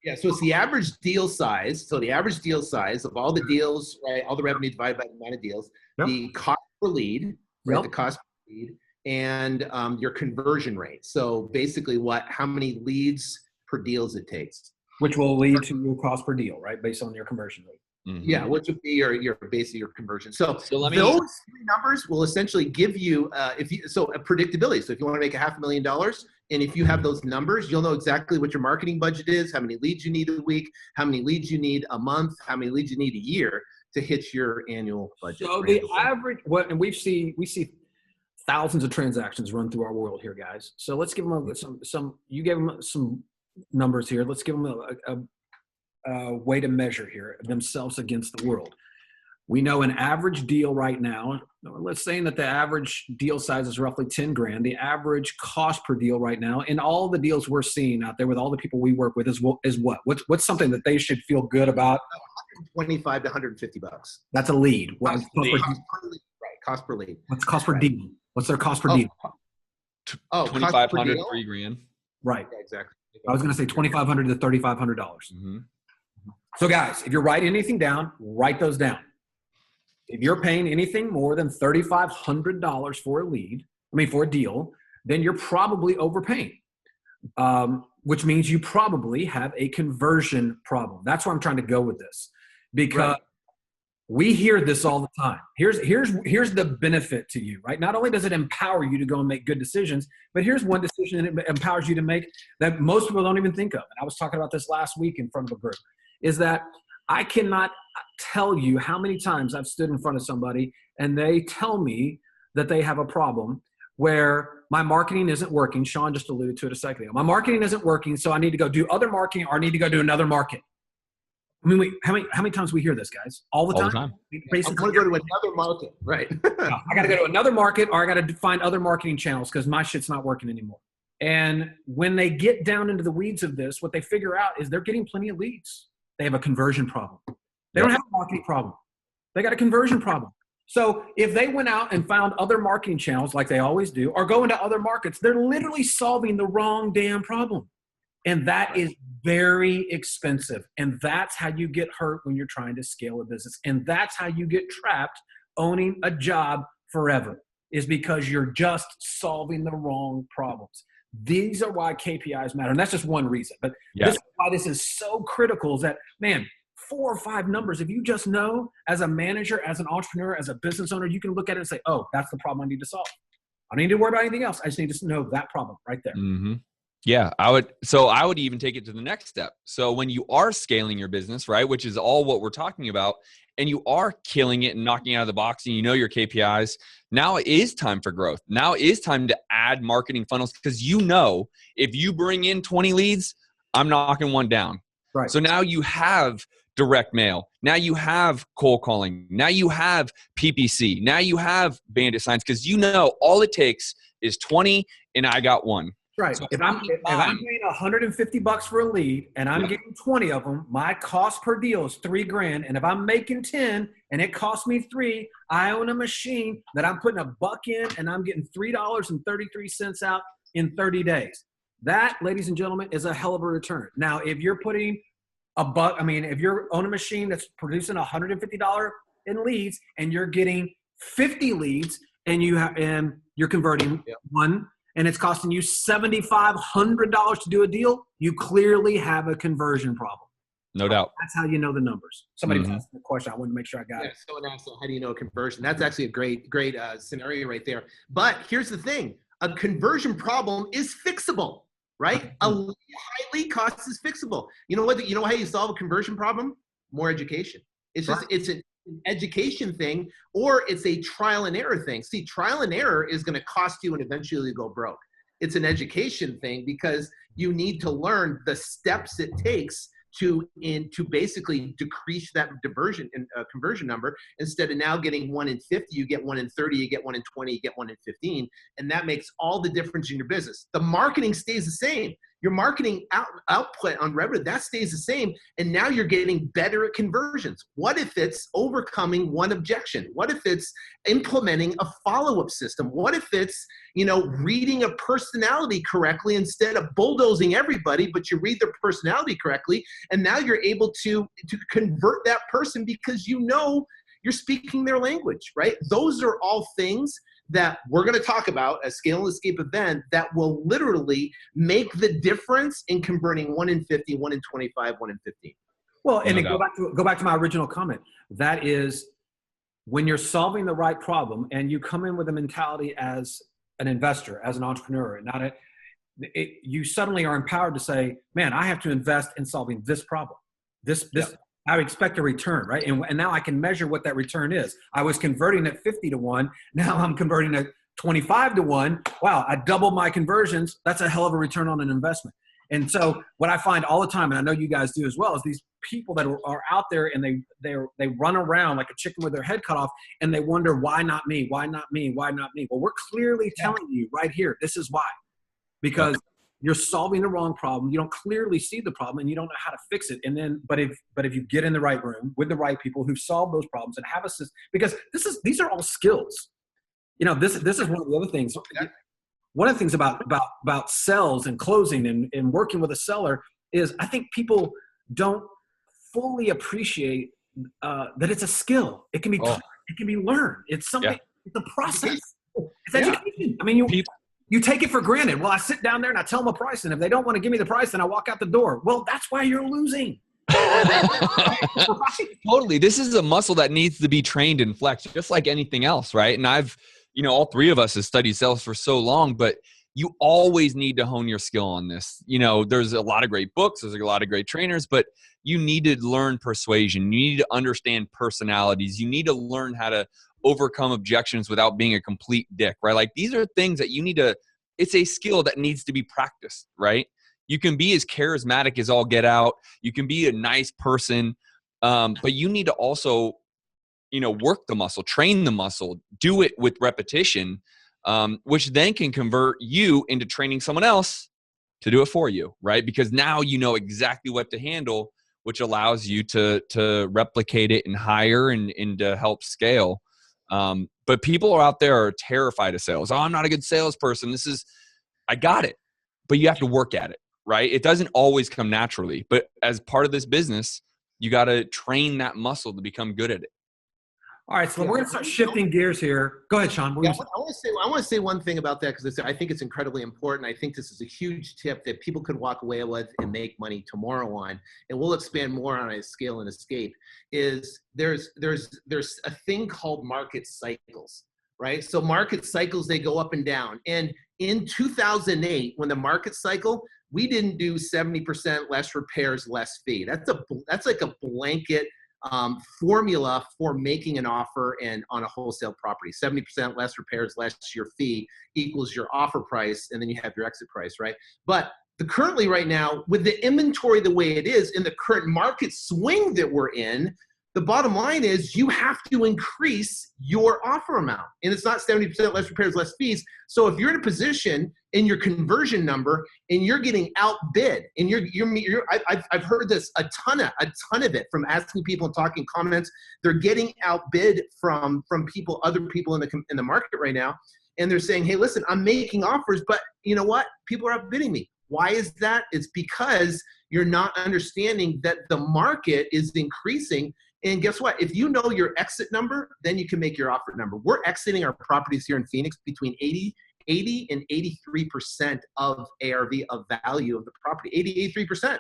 Yeah, so it's the average deal size. So the average deal size of all the deals, right? All the revenue divided by the amount of deals. Yep. The cost per lead, right? Yep. The cost per lead, and your conversion rate. So basically, how many leads per deals it takes, which will lead to your cost per deal, right? Based on your conversion rate. Mm-hmm. Yeah, which would be your basically your conversion. So those 3 numbers will essentially give you a predictability. So if you want to make $500,000, and if you have those numbers, you'll know exactly what your marketing budget is, how many leads you need a week, how many leads you need a month, how many leads you need a year to hit your annual budget. So the average, and we see thousands of transactions run through our world here, guys. So let's give them some. You gave them some numbers here. Let's give them a way to measure here themselves against the world. We know an average deal right now, let's say that the average deal size is roughly 10 grand. The average cost per deal right now in all the deals we're seeing out there with all the people we work with is what? What's something that they should feel good about? $125 to $150. That's a lead. Cost per lead. Right, cost per lead. What's cost per deal? What's their cost per deal? 2,500, $3,000. Right. Yeah, exactly. I was going to say $2,500 to $3,500. Mm-hmm. So guys, if you're writing anything down, write those down. If you're paying anything more than $3,500 for a deal, then you're probably overpaying, which means you probably have a conversion problem. That's where I'm trying to go with this, because we hear this all the time. Here's the benefit to you, right? Not only does it empower you to go and make good decisions, but here's one decision that it empowers you to make that most people don't even think of. And I was talking about this last week in front of a group, is that I cannot tell you how many times I've stood in front of somebody and they tell me that they have a problem where my marketing isn't working. Sean just alluded to it a second ago. My marketing isn't working, so I need to go do other marketing, or I need to go do another market. I mean, how many times we hear this, guys? All the time. Basically, I'm going to go to another market, right? I got to go to another market, or I got to find other marketing channels because my shit's not working anymore. And when they get down into the weeds of this, what they figure out is they're getting plenty of leads. They have a conversion problem. They don't have a marketing problem. They got a conversion problem. So if they went out and found other marketing channels like they always do, or go into other markets, they're literally solving the wrong damn problem. And that is very expensive. And that's how you get hurt when you're trying to scale a business. And that's how you get trapped owning a job forever, is because you're just solving the wrong problems. These are why KPIs matter. And that's just one reason. But this is why this is so critical, is that, man, 4 or 5 numbers, if you just know as a manager, as an entrepreneur, as a business owner, you can look at it and say, oh, that's the problem I need to solve. I don't need to worry about anything else. I just need to know that problem right there. Mm-hmm. Yeah, I would even take it to the next step. So when you are scaling your business, right, which is all what we're talking about, and you are killing it and knocking out of the box, and you know your KPIs, now it is time for growth. Now it is time to add marketing funnels, because you know if you bring in 20 leads, I'm knocking one down. Right. So now you have direct mail. Now you have cold calling. Now you have PPC. Now you have bandit signs, because you know all it takes is 20 and I got one. Right. So If I'm paying $150 for a lead and I'm getting 20 of them, my cost per deal is $3,000. And if I'm making 10 and it costs me $3, I own a machine that I'm putting $1 in and I'm getting $3.33 out in 30 days. That, ladies and gentlemen, is a hell of a return. Now, if you're putting if you're on a machine that's producing $150 in leads and you're getting 50 leads and you're converting one, and it's costing you $7,500 to do a deal, you clearly have a conversion problem. No doubt. That's how you know the numbers. Somebody was asking the question. I wanted to make sure I got it. Someone asked, how do you know a conversion? That's actually a great scenario right there. But here's the thing. A conversion problem is fixable, right? A high lead cost is fixable. You know what? You know how you solve a conversion problem? More education. It's just, it's an education thing, or it's a trial and error thing. See, trial and error is going to cost you and eventually go broke. It's an education thing because you need to learn the steps it takes to basically decrease that conversion number. Instead of now getting 1 in 50, you get 1 in 30, you get 1 in 20, you get 1 in 15. And that makes all the difference in your business. The marketing stays the same. Your marketing output on revenue, that stays the same. And now you're getting better at conversions. What if it's overcoming one objection? What if it's implementing a follow-up system? What if it's, reading a personality correctly instead of bulldozing everybody, but you read their personality correctly. And now you're able to convert that person because you're speaking their language, right? Those are all things that we're going to talk about at Scale and Escape event that will literally make the difference in converting 1 in 50, 1 in 25, 1 in 15. Well, and go back to my original comment. That is, when you're solving the right problem and you come in with a mentality as an investor, as an entrepreneur, you suddenly are empowered to say, man, I have to invest in solving this problem. This I expect a return, right? And now I can measure what that return is. I was converting at 50 to 1. Now I'm converting at 25 to 1. Wow, I doubled my conversions. That's a hell of a return on an investment. And so what I find all the time, and I know you guys do as well, is these people that are out there and they run around like a chicken with their head cut off, and they wonder, why not me? Why not me? Why not me? Well, we're clearly telling you right here, this is why. Because you're solving the wrong problem. You don't clearly see the problem and you don't know how to fix it. And then, but if you get in the right room with the right people who solve those problems and have a system, because these are all skills. This is one of the other things. One of the things about sales and closing and working with a seller is I think people don't fully appreciate that it's a skill. It can be taught, it can be learned. It's something. It's a process. It's education. I mean, you take it for granted. Well, I sit down there and I tell them a price, and if they don't want to give me the price, then I walk out the door. Well, that's why you're losing. Totally. This is a muscle that needs to be trained and flexed, just like anything else, right? And I've, all three of us have studied sales for so long, but you always need to hone your skill on this. There's a lot of great books, there's a lot of great trainers, but you need to learn persuasion. You need to understand personalities. You need to learn how to overcome objections without being a complete dick, right? Like, these are things that you need to, it's a skill that needs to be practiced, right? You can be as charismatic as all get out. You can be a nice person, but you need to also, work the muscle, train the muscle, do it with repetition, which then can convert you into training someone else to do it for you, right? Because now you know exactly what to handle, which allows you to replicate it and hire and to help scale. But people out there are terrified of sales. Oh, I'm not a good salesperson. I got it, but you have to work at it, right? It doesn't always come naturally, but as part of this business, you got to train that muscle to become good at it. All right, so we're going to start shifting gears here. Go ahead, Sean. I want to say one thing about that, because I think it's incredibly important. I think this is a huge tip that people could walk away with and make money tomorrow on, and we'll expand more on a Scale and Escape. Is there's a thing called market cycles, right? So market cycles, they go up and down. And in 2008, when the market cycle, we didn't do 70% less repairs, less fee. That's like a blanket formula for making an offer and on a wholesale property. 70% less repairs, less your fee equals your offer price, and then you have your exit price, right? But currently right now, with the inventory the way it is in the current market swing that we're in, the bottom line is you have to increase your offer amount. And it's not 70% less repairs, less fees. So if you're in a position in your conversion number and you're getting outbid, and I've heard this a ton of it from asking people and talking comments. They're getting outbid from people, other people in the market right now. And they're saying, hey, listen, I'm making offers, but you know what? People are outbidding me. Why is that? It's because you're not understanding that the market is increasing. And guess what? If you know your exit number, then you can make your offer number. We're exiting our properties here in Phoenix between 80 and 83% of ARV, of value of the property, 83%,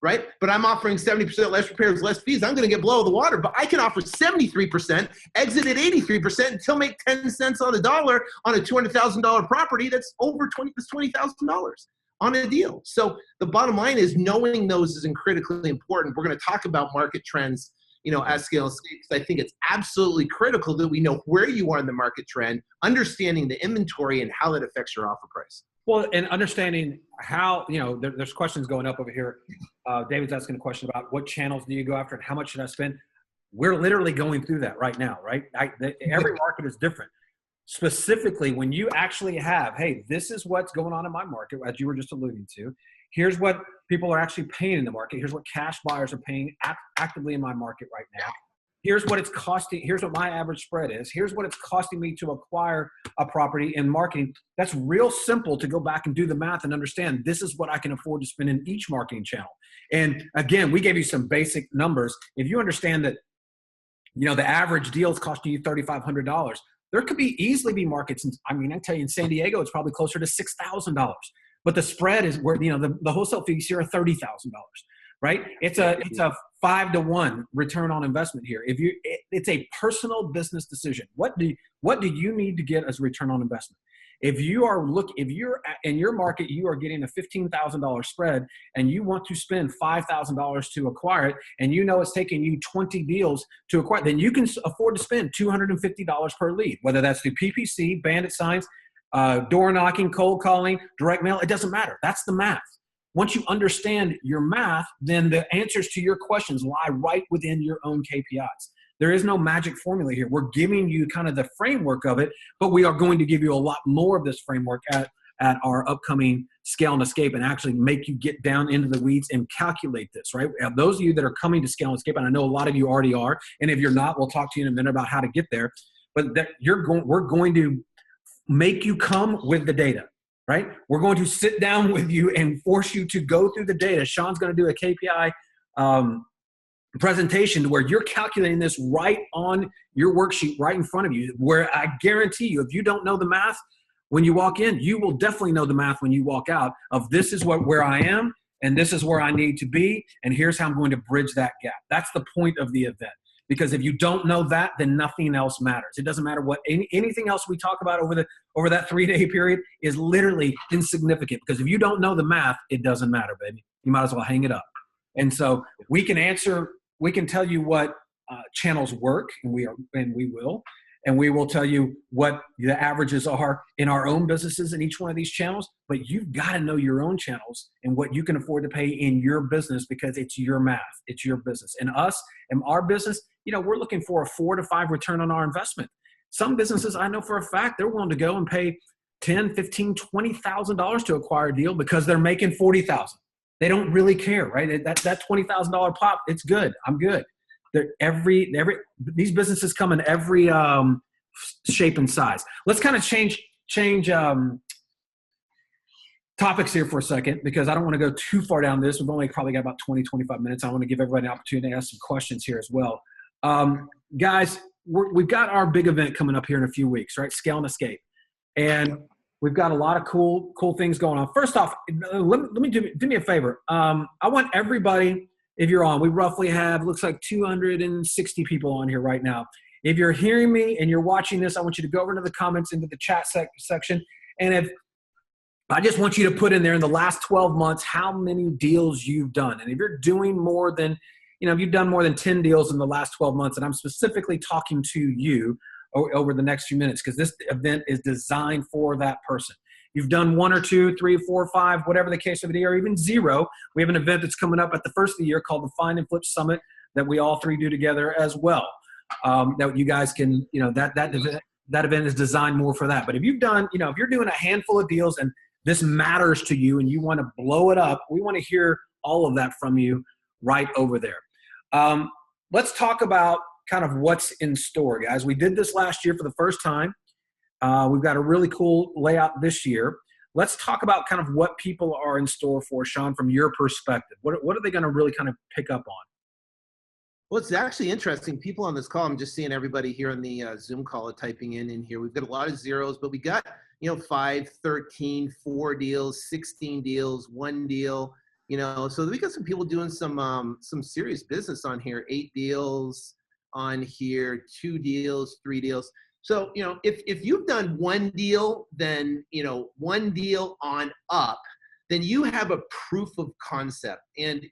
right? But I'm offering 70% less repairs, less fees. I'm going to get below the water, but I can offer 73%, exit at 83%, and still make 10 cents on the dollar on a $200,000 property that's over $20,000 on a deal. So the bottom line is knowing those is critically important. We're going to talk about market trends, as Scale and Escape, because I think it's absolutely critical that we know where you are in the market trend, understanding the inventory and how that affects your offer price. Well, and understanding how, there's questions going up over here. David's asking a question about what channels do you go after and how much should I spend? We're literally going through that right now, right? Every market is different. Specifically, when you actually have, hey, this is what's going on in my market, as you were just alluding to. Here's what people are actually paying in the market. Here's what cash buyers are paying actively in my market right now. Here's what it's costing. Here's what my average spread is. Here's what it's costing me to acquire a property in marketing. That's real simple to go back and do the math and understand this is what I can afford to spend in each marketing channel. And again, we gave you some basic numbers. If you understand that, the average deal is costing you $3,500, there could easily be markets. I tell you, in San Diego, it's probably closer to $6,000. But the spread is where, the wholesale fees here are $30,000, right? It's a 5-to-1 return on investment here. It's a personal business decision. What do you need to get as a return on investment? If you're in your market, you are getting a $15,000 spread and you want to spend $5,000 to acquire it, and it's taking you 20 deals to acquire, then you can afford to spend $250 per lead, whether that's through PPC, bandit signs, door knocking, cold calling, direct mail. It doesn't matter. That's the math. Once you understand your math, then the answers to your questions lie right within your own KPIs. There is no magic formula here. We're giving you kind of the framework of it, but we are going to give you a lot more of this framework at our upcoming Scale and Escape, and actually make you get down into the weeds and calculate this, right? Those of you that are coming to Scale and Escape, and I know a lot of you already are, and if you're not, we'll talk to you in a minute about how to get there, but we're going to make you come with the data, right? We're going to sit down with you and force you to go through the data. Sean's going to do a KPI presentation to where you're calculating this right on your worksheet right in front of you, where I guarantee you, if you don't know the math when you walk in, you will definitely know the math when you walk out of this is where I am and this is where I need to be, and here's how I'm going to bridge that gap. That's the point of the event. Because if you don't know that, then nothing else matters. It doesn't matter what anything else we talk about over that 3-day period is literally insignificant. Because if you don't know the math, it doesn't matter, baby. You might as well hang it up. And so we can tell you what channels work, and we will. And we will tell you what the averages are in our own businesses in each one of these channels. But you've got to know your own channels and what you can afford to pay in your business, because it's your math. It's your business. And us and our business, we're looking for a 4 to 5 return on our investment. Some businesses, I know for a fact, they're willing to go and pay $10,000, $15,000, $20,000 to acquire a deal because they're making $40,000. They don't really care, right? That $20,000 pop, it's good. I'm good. These businesses come in every shape and size. Let's kind of change topics here for a second, because I don't want to go too far down this. We've only probably got about 20, 25 minutes. I want to give everybody an opportunity to ask some questions here as well. Guys, we've got our big event coming up here in a few weeks, right? Scale and Escape. And we've got a lot of cool things going on. First off, let me do me a favor. I want everybody, if you're on, we roughly have, looks like 260 people on here right now. If you're hearing me and you're watching this, I want you to go over to the comments, into the chat section. And I just want you to put in there in the last 12 months how many deals you've done. And if you're doing more than, if you've done more than 10 deals in the last 12 months, and I'm specifically talking to you over the next few minutes, because this event is designed for that person. you've done 1 or 2, 3, 4, 5, whatever the case of it, or even 0, we have an event that's coming up at the first of the year called the Find and Flip Summit that we all 3 do together as well. That you guys can, that event is designed more for that. But if you've done, if you're doing a handful of deals and this matters to you and you want to blow it up, we want to hear all of that from you right over there. Let's talk about kind of what's in store, guys. We did this last year for the first time. We've got a really cool layout this year. Let's talk about kind of what people are in store for, Sean, from your perspective. What are they going to really kind of pick up on? Well, it's actually interesting. People on this call, I'm just seeing everybody here on the Zoom call typing in here. We've got a lot of zeros, but we got, 5, 13, 4 deals, 16 deals, 1 deal, so we got some people doing some serious business on here, 8 deals on here, 2 deals, 3 deals. So, if you've done 1 deal, then, 1 deal on up, then you have a proof of concept, and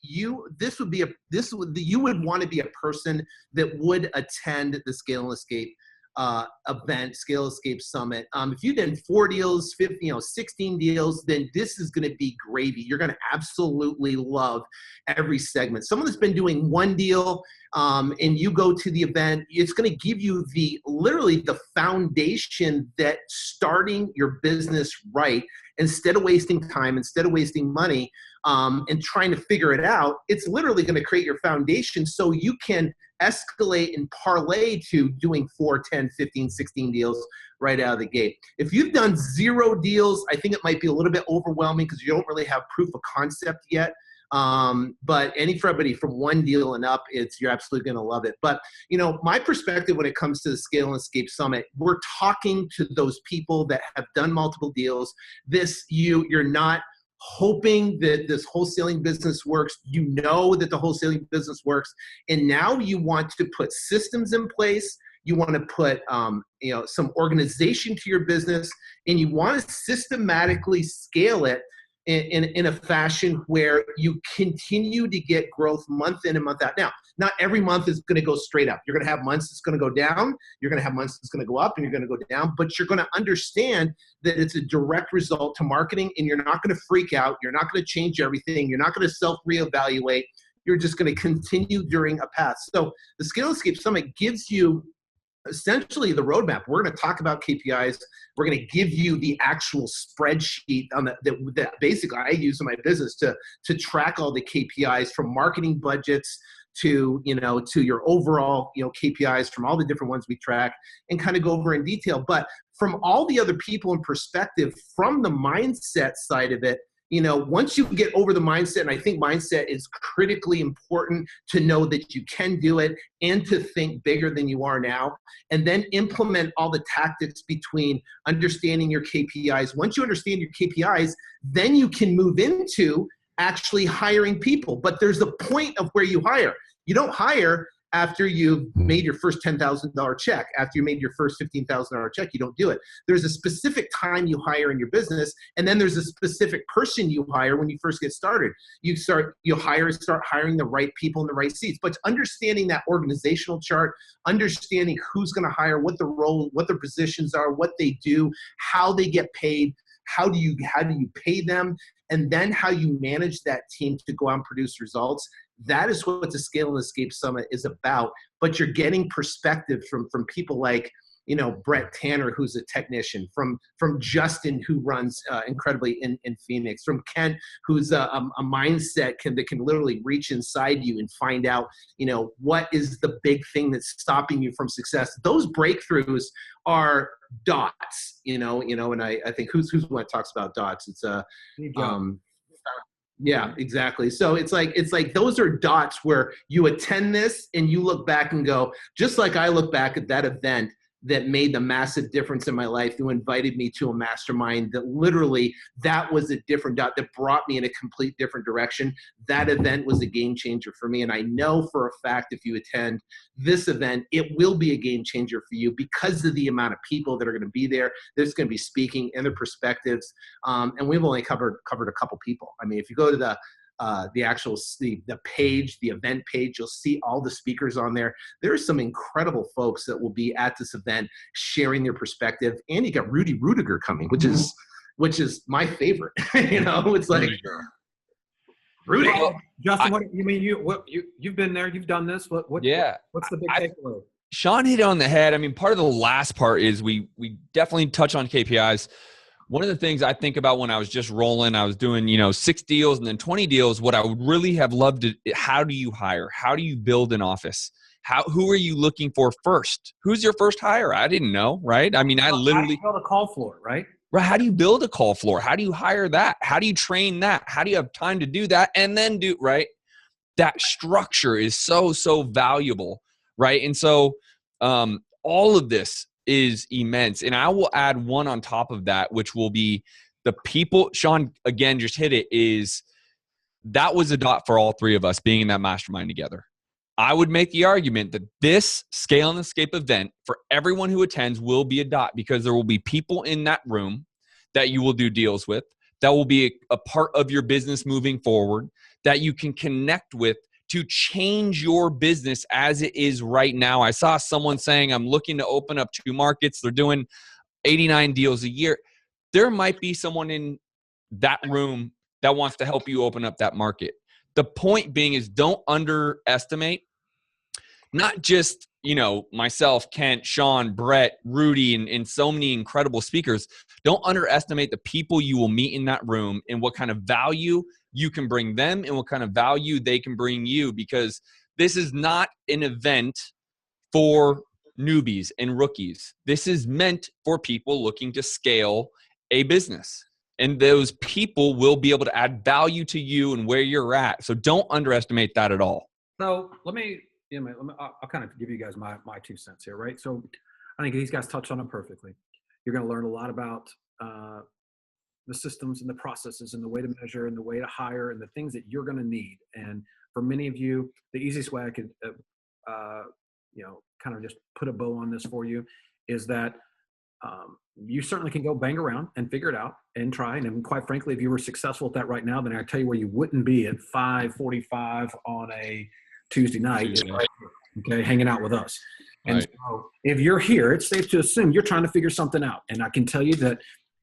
you would want to be a person that would attend the Scale and Escape event, Scale Escape Summit. If you've done 4 deals, 50, 16 deals, then this is going to be gravy. You're going to absolutely love every segment. Someone that's been doing 1 deal, and you go to the event, it's going to give you literally the foundation that starting your business right, instead of wasting time, instead of wasting money, and trying to figure it out, it's literally going to create your foundation so you can escalate and parlay to doing 4, 10, 15, 16 deals right out of the gate. If you've done 0 deals, I think it might be a little bit overwhelming because you don't really have proof of concept yet. But everybody from 1 deal and up, you're absolutely going to love it. But, my perspective when it comes to the Scale and Escape Summit, we're talking to those people that have done multiple deals. You're not hoping that this wholesaling business works. You know that the wholesaling business works. And now you want to put systems in place. You want to put, some organization to your business, and you want to systematically scale it in a fashion where you continue to get growth month in and month out. Now, not every month is going to go straight up. You're going to have months that's going to go down. You're going to have months that's going to go up, and you're going to go down. But you're going to understand that it's a direct result to marketing, and you're not going to freak out. You're not going to change everything. You're not going to self-reevaluate. You're just going to continue during a path. So the Scale and Escape Summit gives you essentially the roadmap. We're going to talk about KPIs. We're going to give you the actual spreadsheet on that basically I use in my business to track all the KPIs, from marketing budgets to your overall KPIs, from all the different ones we track, and kind of go over in detail. But from all the other people in perspective, from the mindset side of it, once you get over the mindset, and I think mindset is critically important to know that you can do it and to think bigger than you are now, and then implement all the tactics between understanding your KPIs. Once you understand your KPIs, then you can move into actually hiring people. But there's a point of where you hire. You don't hire after you've made your first $10,000 check, after you made your first $15,000 check. You don't do it. There's a specific time you hire in your business, and then there's a specific person you hire when you first get started. Start hiring the right people in the right seats. But understanding that organizational chart, understanding who's going to hire, what the role, what their positions are, what they do, how they get paid, how do you pay them, and then how you manage that team to go out and produce results. That is what the Scale and Escape Summit is about. But you're getting perspective from people like, Brett Tanner, who's a technician, from Justin, who runs incredibly in Phoenix, from Kent, who's a mindset that can literally reach inside you and find out, what is the big thing that's stopping you from success. Those breakthroughs are dots, and I think who's the one that talks about dots? It's yeah, exactly. So it's like those are dots where you attend this and you look back and go, just like I look back at that event that made the massive difference in my life, who invited me to a mastermind that literally, that was a different dot that brought me in a complete different direction. That event was a game changer for me. And I know for a fact, if you attend this event, it will be a game changer for you because of the amount of people that are going to be there. There's going to be speaking and their perspectives. And we've only covered a couple people. I mean, if you go to the page, the event page, you'll see all the speakers on there. There are some incredible folks that will be at this event sharing their perspective. And you got Rudy Rudiger coming, which is, which is my favorite. It's like, Rudy. Well, Justin, what you mean? You've been there, you've done this. What's the big takeaway? Sean hit it on the head. I mean, part of the last part is we definitely touch on KPIs. One of the things I think about when I was just rolling, I was doing, 6 deals and then 20 deals. What I would really have loved to, how do you hire? How do you build an office? Who are you looking for first? Who's your first hire? I didn't know, right? I mean, I literally how do you build a call floor, right? Right. How do you build a call floor? How do you hire that? How do you train that? How do you have time to do that? And then right? That structure is so, so valuable, right? And so all of this is immense. And I will add one on top of that, which will be the people. Sean, again, just hit it, is that was a dot for all three of us being in that mastermind together. I would make the argument that this Scale and Escape event for everyone who attends will be a dot, because there will be people in that room that you will do deals with, that will be a part of your business moving forward, that you can connect with to change your business as it is right now. I saw someone saying, I'm looking to open up 2 markets. They're doing 89 deals a year. There might be someone in that room that wants to help you open up that market. The point being is, don't underestimate, not just, myself, Kent, Sean, Brett, Rudy, and so many incredible speakers. Don't underestimate the people you will meet in that room and what kind of value you can bring them and what kind of value they can bring you, because this is not an event for newbies and rookies. This is meant for people looking to scale a business. And those people will be able to add value to you and where you're at. So don't underestimate that at all. So I'll kind of give you guys my 2 cents here, right? So I think these guys touched on it perfectly. You're going to learn a lot about the systems and the processes and the way to measure and the way to hire and the things that you're going to need. And for many of you, the easiest way I could, kind of just put a bow on this for you is that you certainly can go bang around and figure it out and try. And quite frankly, if you were successful at that right now, then I tell you where you wouldn't be at 5:45 on a Tuesday night, is right here, okay, hanging out with us. And so if you're here, it's safe to assume you're trying to figure something out. And I can tell you that,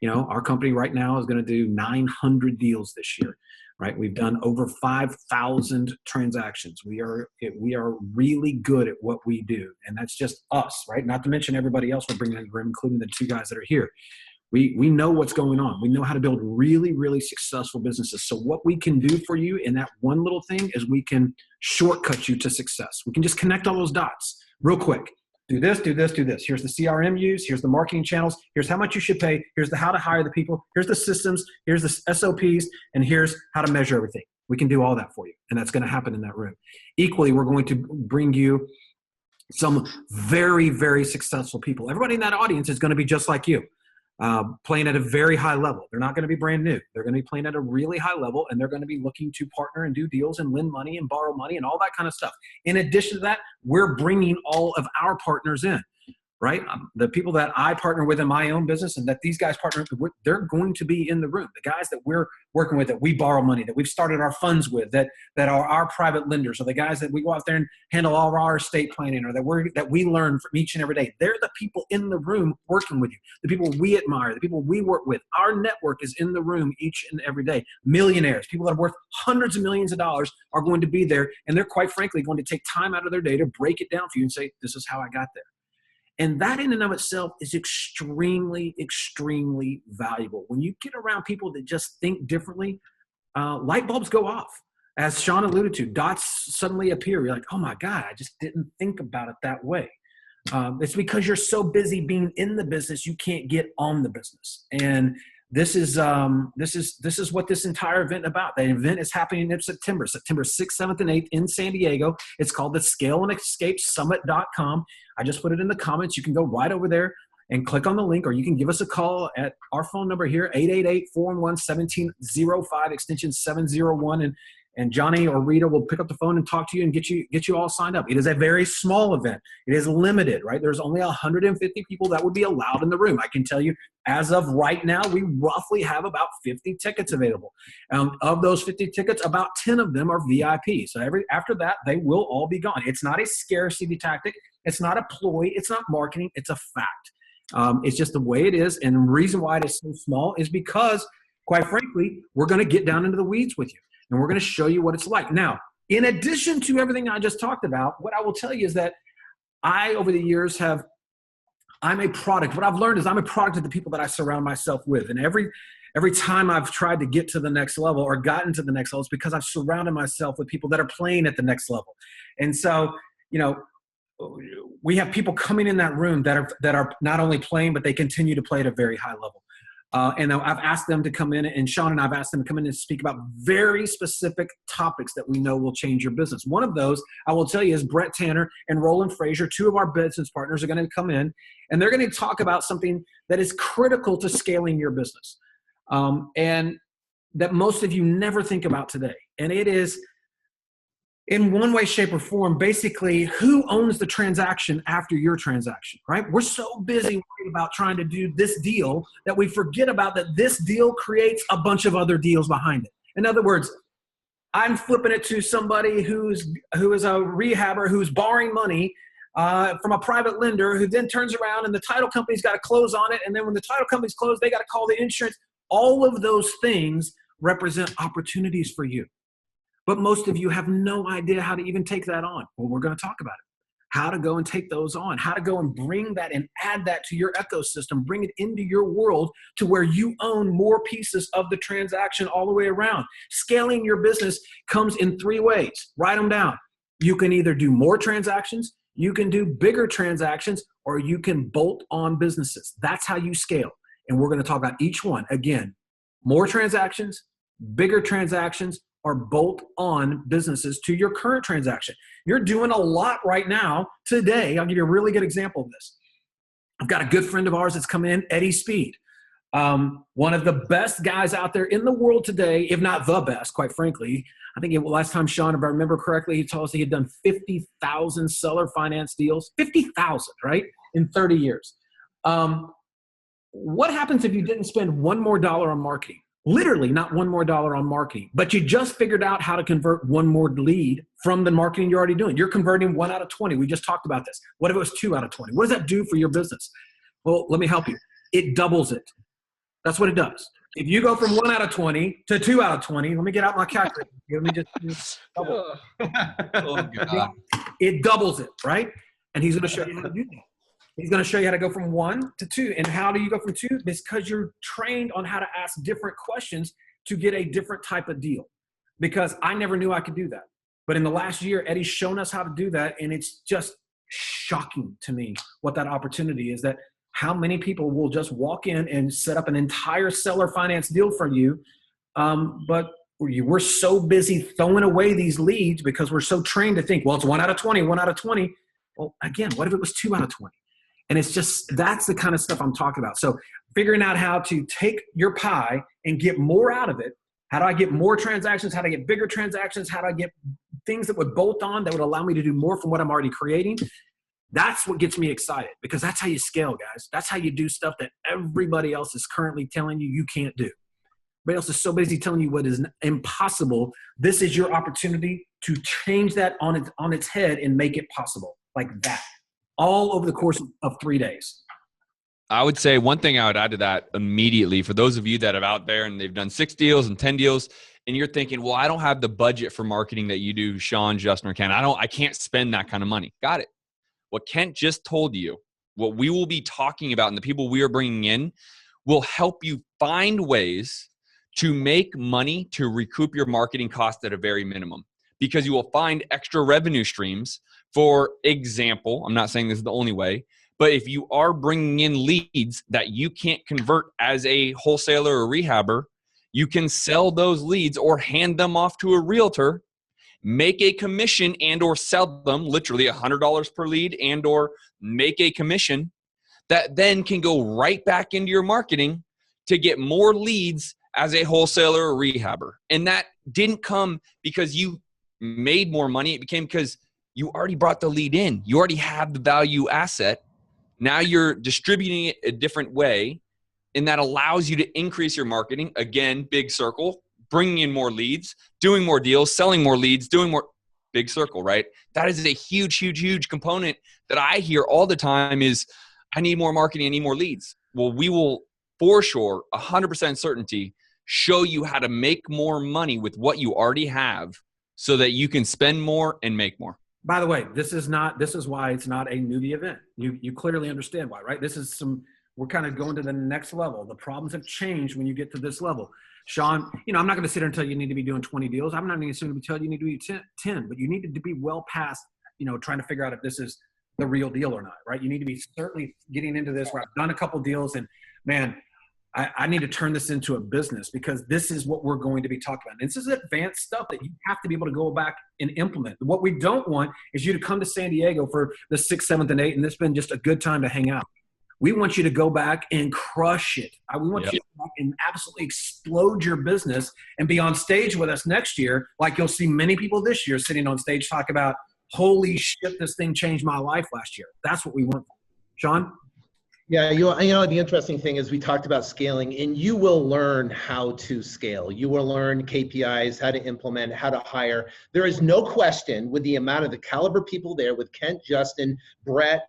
our company right now is going to do 900 deals this year, right? We've done over 5,000 transactions. We are really good at what we do. And that's just us, right? Not to mention everybody else we're bringing in the room, including the 2 guys that are here. We know what's going on. We know how to build really, really successful businesses. So what we can do for you in that one little thing is we can shortcut you to success. We can just connect all those dots real quick. Do this, do this, do this. Here's the CRM use. Here's the marketing channels. Here's how much you should pay. Here's the how to hire the people. Here's the systems. Here's the SOPs. And here's how to measure everything. We can do all that for you. And that's going to happen in that room. Equally, we're going to bring you some very, very successful people. Everybody in that audience is going to be just like you. Playing at a very high level. They're not going to be brand new. They're going to be playing at a really high level, and they're going to be looking to partner and do deals and lend money and borrow money and all that kind of stuff. In addition to that, we're bringing all of our partners in, right? The people that I partner with in my own business and that these guys partner with, they're going to be in the room. The guys that we're working with, that we borrow money, that we've started our funds with, that are our private lenders, or the guys that we go out there and handle all of our estate planning, or that we learn from each and every day. They're the people in the room working with you, the people we admire, the people we work with. Our network is in the room each and every day. Millionaires, people that are worth hundreds of millions of dollars, are going to be there, and they're quite frankly going to take time out of their day to break it down for you and say, this is how I got there. And that in and of itself is extremely, extremely valuable. When you get around people that just think differently, light bulbs go off. As Sean alluded to, dots suddenly appear. You're like, oh my God, I just didn't think about it that way. It's because you're so busy being in the business, you can't get on the business. And this is what this entire event about. The event is happening in September 6th, 7th, and 8th in San Diego. It's called the Scale and Escape Summit.com. I just put it in the comments. You can go right over there and click on the link, or you can give us a call at our phone number here, 888-411-1705, extension 701. And Johnny or Rita will pick up the phone and talk to you and get you all signed up. It is a very small event. It is limited, right? There's only 150 people that would be allowed in the room. I can tell you, as of right now, we roughly have about 50 tickets available. Of those 50 tickets, about 10 of them are VIP. So after that, they will all be gone. It's not a scarcity tactic. It's not a ploy. It's not marketing. It's a fact. It's just the way it is. And the reason why it is so small is because, quite frankly, we're going to get down into the weeds with you. And we're going to show you what it's like. Now, in addition to everything I just talked about, what I will tell you is that I, over the years, I'm a product. What I've learned is I'm a product of the people that I surround myself with. And every time I've tried to get to the next level or gotten to the next level, it's because I've surrounded myself with people that are playing at the next level. And so, we have people coming in that room that are not only playing, but they continue to play at a very high level. And I've asked them to come in, and Sean and I've asked them to come in and speak about very specific topics that we know will change your business. One of those, I will tell you, is Brett Tanner and Roland Frazier, two of our business partners, are going to come in, and they're going to talk about something that is critical to scaling your business, and that most of you never think about today. And it is, in one way, shape, or form, basically, who owns the transaction after your transaction, right? We're so busy worried about trying to do this deal that we forget about that this deal creates a bunch of other deals behind it. In other words, I'm flipping it to somebody who is a rehabber who's borrowing money from a private lender, who then turns around and the title company's got to close on it. And then when the title company's closed, they got to call the insurance. All of those things represent opportunities for you. But most of you have no idea how to even take that on. Well, we're going to talk about it. How to go and take those on. How to go and bring that and add that to your ecosystem. Bring it into your world to where you own more pieces of the transaction all the way around. Scaling your business comes in 3 ways. Write them down. You can either do more transactions, you can do bigger transactions, or you can bolt on businesses. That's how you scale. And we're going to talk about each one. Again, more transactions, bigger transactions, or bolt on businesses to your current transaction. You're doing a lot right now today. I'll give you a really good example of this. I've got a good friend of ours that's come in, Eddie Speed. One of the best guys out there in the world today, if not the best, quite frankly. I think last time, Sean, if I remember correctly, he told us he had done 50,000 seller finance deals. 50,000, right? In 30 years. What happens if you didn't spend $1 more on marketing? Literally not $1 more on marketing, but you just figured out how to convert 1 more lead from the marketing you're already doing. You're converting 1 out of 20. We just talked about this. What if it was 2 out of 20? What does that do for your business? Well, let me help you. It doubles it. That's what it does. If you go from 1 out of 20 to 2 out of 20, let me get out my calculator. Let me just double it. It doubles it, right? And he's going to show you how to do that. He's going to show you how to go from 1 to 2. And how do you go from 2? Because you're trained on how to ask different questions to get a different type of deal. Because I never knew I could do that. But in the last year, Eddie's shown us how to do that. And it's just shocking to me what that opportunity is, that how many people will just walk in and set up an entire seller finance deal for you. But we're so busy throwing away these leads because we're so trained to think, well, it's 1 out of 20, 1 out of 20. Well, again, what if it was 2 out of 20? And it's just, that's the kind of stuff I'm talking about. So figuring out how to take your pie and get more out of it. How do I get more transactions? How do I get bigger transactions? How do I get things that would bolt on, that would allow me to do more from what I'm already creating? That's what gets me excited, because that's how you scale, guys. That's how you do stuff that everybody else is currently telling you you can't do. Everybody else is so busy telling you what is impossible. This is your opportunity to change that on its head and make it possible, like that. All over the course of 3 days. I would say one thing I would add to that immediately, for those of you that are out there and they've done 6 deals and 10 deals, and you're thinking, well, I don't have the budget for marketing that you do, Sean, Justin, or Ken. I can't spend that kind of money. Got it. What Kent just told you, what we will be talking about and the people we are bringing in will help you find ways to make money to recoup your marketing cost at a very minimum, because you will find extra revenue streams. For example, I'm not saying this is the only way, but if you are bringing in leads that you can't convert as a wholesaler or rehabber, you can sell those leads or hand them off to a realtor, make a commission and or sell them, literally $100 per lead, and or make a commission that then can go right back into your marketing to get more leads as a wholesaler or rehabber. And that didn't come because you made more money. It became because you already brought the lead in. You already have the value asset. Now you're distributing it a different way, and that allows you to increase your marketing. Again, big circle, bringing in more leads, doing more deals, selling more leads, doing more, big circle, right? That is a huge, huge, huge component that I hear all the time is, I need more marketing, I need more leads. Well, we will for sure, 100% certainty, show you how to make more money with what you already have so that you can spend more and make more. By the way, this is why it's not a newbie event. You clearly understand why, right? We're kind of going to the next level. The problems have changed when you get to this level. Sean, I'm not going to sit here and tell you need to be doing 20 deals. I'm not going to tell you need to be 10, but you need to be well past, trying to figure out if this is the real deal or not, right? You need to be certainly getting into this where I've done a couple deals and man, I need to turn this into a business because this is what we're going to be talking about. And this is advanced stuff that you have to be able to go back and implement. What we don't want is you to come to San Diego for the 6th, 7th, and 8th, and this has been just a good time to hang out. We want you to go back and crush it. We want you to go back and absolutely explode your business and be on stage with us next year, like you'll see many people this year sitting on stage talk about, holy shit, this thing changed my life last year. That's what we want. Sean? Yeah, the interesting thing is we talked about scaling, and you will learn how to scale. You will learn KPIs, how to implement, how to hire. There is no question with the amount of the caliber people there, with Kent, Justin, Brett,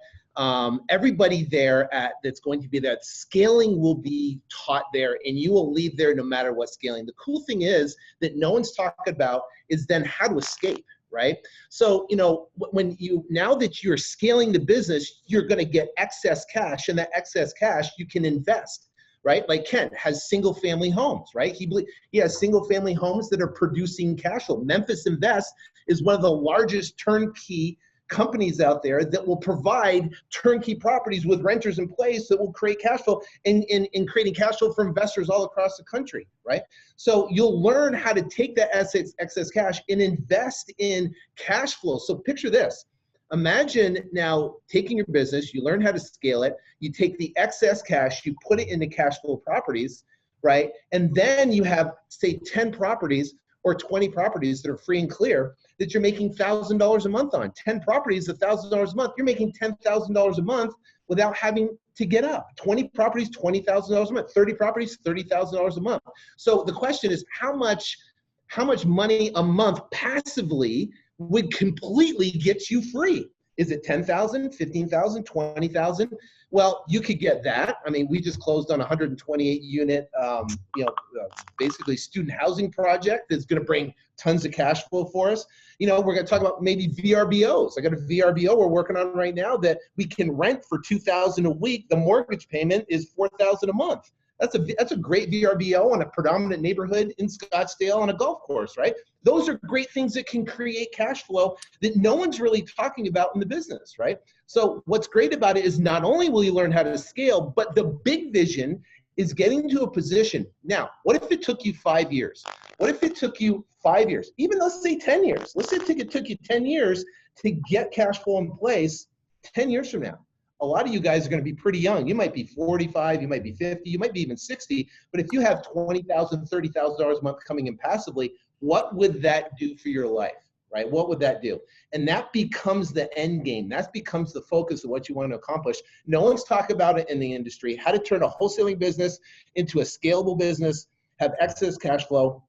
everybody there that's going to be there, scaling will be taught there, and you will leave there no matter what scaling. The cool thing is that no one's talking about is then how to escape. Right? So, now that you're scaling the business, you're going to get excess cash, and that excess cash you can invest, right? Like Kent has single family homes, right? He has single family homes that are producing cash flow. Memphis Invest is one of the largest turnkey companies out there that will provide turnkey properties with renters in place that will create cash flow and creating cash flow for investors all across the country, right? So you'll learn how to take that excess cash and invest in cash flow. So picture this. Imagine now taking your business, you learn how to scale it, you take the excess cash, you put it into cash flow properties, right? And then you have, say, 10 properties or 20 properties that are free and clear that you're making $1,000 a month on. 10 properties, $1,000 a month. You're making $10,000 a month without having to get up. 20 properties, $20,000 a month. 30 properties, $30,000 a month. So the question is, how much money a month passively would completely get you free? Is it 10,000, 15,000, 20,000? Well, you could get that. I mean, we just closed on a 128 unit, basically student housing project that's going to bring tons of cash flow for us. We're going to talk about maybe VRBOs. I got a VRBO we're working on right now that we can rent for $2,000 a week. The mortgage payment is $4,000 a month. That's a great VRBO on a predominant neighborhood in Scottsdale on a golf course, right? Those are great things that can create cash flow that no one's really talking about in the business, right? So what's great about it is not only will you learn how to scale, but the big vision is getting to a position. Now, what if it took you 5 years? What if it took you 5 years? Even let's say 10 years. Let's say it took you 10 years to get cash flow in place 10 years from now. A lot of you guys are going to be pretty young. You might be 45, you might be 50, you might be even 60. But if you have $20,000, $30,000 a month coming in passively, what would that do for your life, right? What would that do? And that becomes the end game. That becomes the focus of what you want to accomplish. No one's talking about it in the industry, how to turn a wholesaling business into a scalable business, have excess cash flow,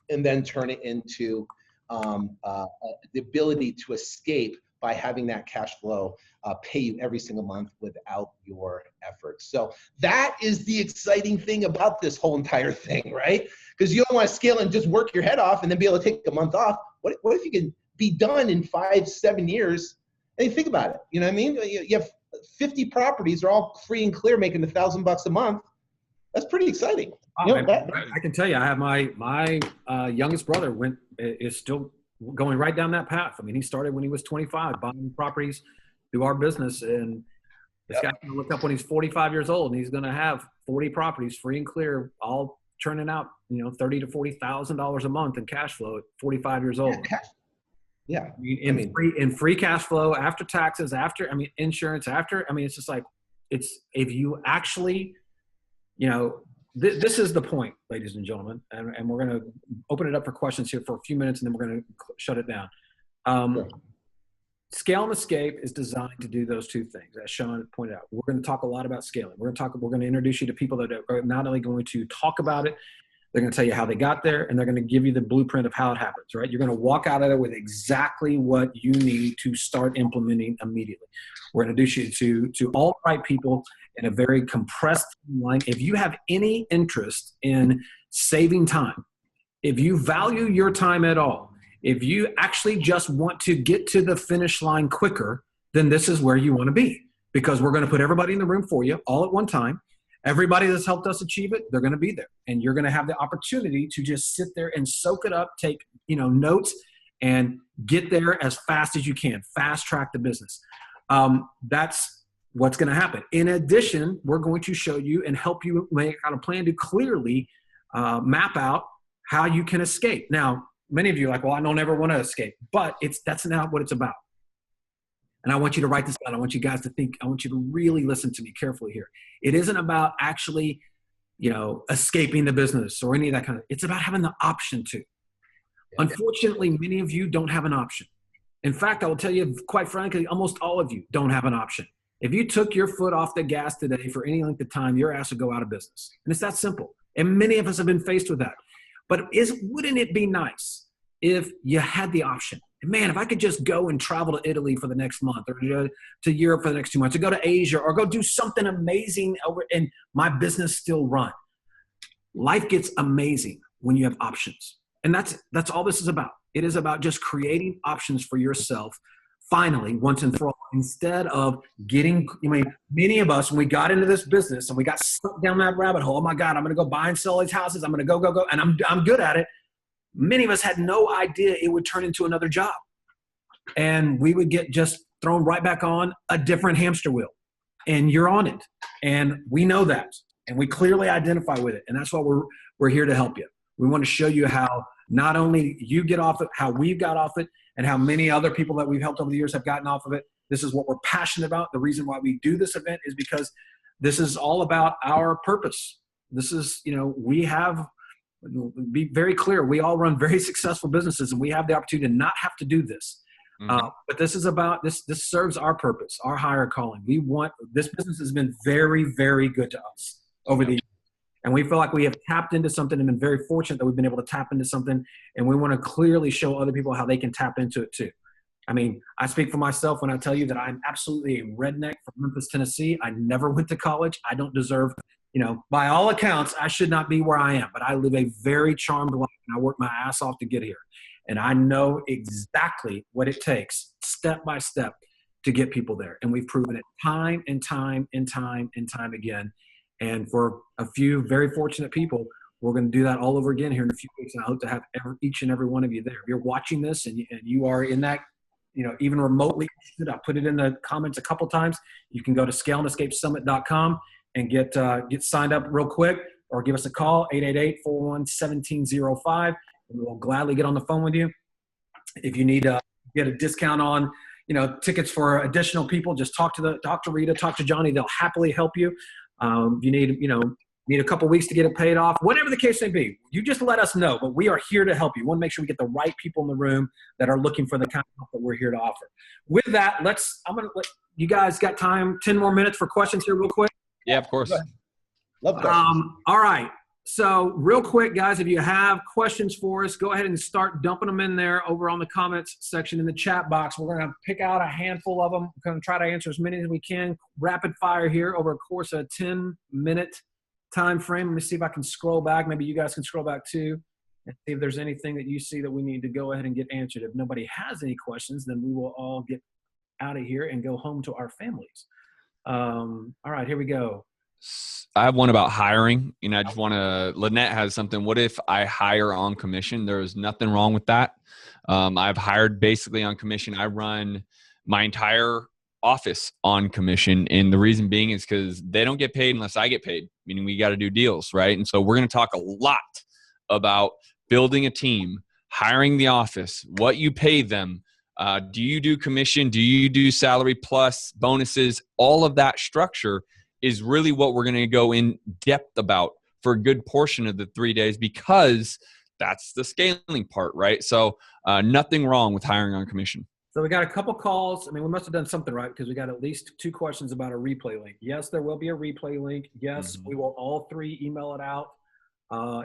and then turn it into the ability to escape by having that cash flow pay you every single month without your efforts. So that is the exciting thing about this whole entire thing, right? Because you don't want to scale and just work your head off and then be able to take a month off. What if you can be done in 5-7 years? And think about it. You know what I mean? You have 50 properties, are all free and clear, making $1,000 a month. That's pretty exciting. I can tell you, I have my youngest brother is still going right down that path. I mean, he started when he was 25, buying properties through our business, and this guy's going to look up when he's 45 years old, and he's going to have 40 properties free and clear, all turning out, $30,000 to $40,000 a month in cash flow at 45 years old. Yeah. Free cash flow after taxes, insurance, it's just like, if you actually, this is the point, ladies and gentlemen, and we're going to open it up for questions here for a few minutes, and then we're going to shut it down. Sure. Scale and escape is designed to do those two things, as Sean pointed out. We're going to talk a lot about scaling. We're going to introduce you to people that are not only going to talk about it, They're going to tell you how they got there, and they're going to give you the blueprint of how it happens, right? You're going to walk out of there with exactly what you need to start implementing immediately. We're going to introduce you to all the right people in a very compressed timeline. If you have any interest in saving time, if you value your time at all, if you actually just want to get to the finish line quicker, then this is where you want to be, because we're going to put everybody in the room for you all at one time. Everybody that's helped us achieve it, they're going to be there. And you're going to have the opportunity to just sit there and soak it up, take, notes, and get there as fast as you can. Fast track the business. That's what's going to happen. In addition, we're going to show you and help you make out a plan to clearly map out how you can escape. Now, many of you are like, well, I don't ever want to escape, but that's not what it's about. And I want you to write this down. I want you guys to think, I want you to really listen to me carefully here. It isn't about actually, escaping the business or any of that kind of, it's about having the option to. Unfortunately, many of you don't have an option. In fact, I will tell you, quite frankly, almost all of you don't have an option. If you took your foot off the gas today for any length of time, your ass would go out of business. And it's that simple. And many of us have been faced with that. But wouldn't it be nice if you had the option? Man, if I could just go and travel to Italy for the next month, or to Europe for the next 2 months, or go to Asia, or go do something amazing and my business still run. Life gets amazing when you have options. And that's all this is about. It is about just creating options for yourself, finally, once and for all, instead of many of us, when we got into this business and we got stuck down that rabbit hole, oh my God, I'm going to go buy and sell these houses. I'm going to go, and I'm good at it. Many of us had no idea it would turn into another job. And we would get just thrown right back on a different hamster wheel. And you're on it. And we know that. And we clearly identify with it. And that's why we're here to help you. We want to show you how not only you get off it, how we've got off it, and how many other people that we've helped over the years have gotten off of it. This is what we're passionate about. The reason why we do this event is because this is all about our purpose. This is, be very clear. We all run very successful businesses, and we have the opportunity to not have to do this. But this is about this serves our purpose, our higher calling. This business has been very, very good to us over the years. And we feel like we have tapped into something and been very fortunate that we've been able to tap into something. And we want to clearly show other people how they can tap into it too. I mean, I speak for myself when I tell you that I'm absolutely a redneck from Memphis, Tennessee. I never went to college. I don't deserve, by all accounts, I should not be where I am. But I live a very charmed life, and I work my ass off to get here. And I know exactly what it takes, step by step, to get people there. And we've proven it time and time and time and time again. And for a few very fortunate people, we're going to do that all over again here in a few weeks. And I hope to have each and every one of you there. If you're watching this and you are in that, even remotely interested, I'll put it in the comments a couple times. You can go to scaleandescapesummit.com and get signed up real quick, or give us a call, 888-411-1705. And we'll gladly get on the phone with you. If you need to get a discount on, tickets for additional people, just talk to Rita, talk to Johnny. They'll happily help you. You need a couple weeks to get it paid off, whatever the case may be. You just let us know, but we are here to help you. We want to make sure we get the right people in the room that are looking for the kind of help that we're here to offer. With that, I'm going to let you guys got time, 10 more minutes for questions here real quick. Yeah, of course. Love questions. All right. So real quick, guys, if you have questions for us, go ahead and start dumping them in there over on the comments section in the chat box. We're going to pick out a handful of them. We're going to try to answer as many as we can, rapid fire here over a course of a 10-minute time frame. Let me see if I can scroll back. Maybe you guys can scroll back too and see if there's anything that you see that we need to go ahead and get answered. If nobody has any questions, then we will all get out of here and go home to our families. All right, here we go. I have one about hiring. I just want to, Lynette has something. What if I hire on commission? There's nothing wrong with that. I've hired basically on commission. I run my entire office on commission. And the reason being is because they don't get paid unless I get paid, meaning we got to do deals, right? And so we're going to talk a lot about building a team, hiring the office, what you pay them. Do you do commission? Do you do salary plus bonuses? All of that structure is really what we're going to go in depth about for a good portion of the 3 days, because that's the scaling part, right? So nothing wrong with hiring on commission. So we got a couple calls. I mean, we must have done something right, because we got at least 2 questions about a replay link. Yes, there will be a replay link. Yes, we will all 3 email it out.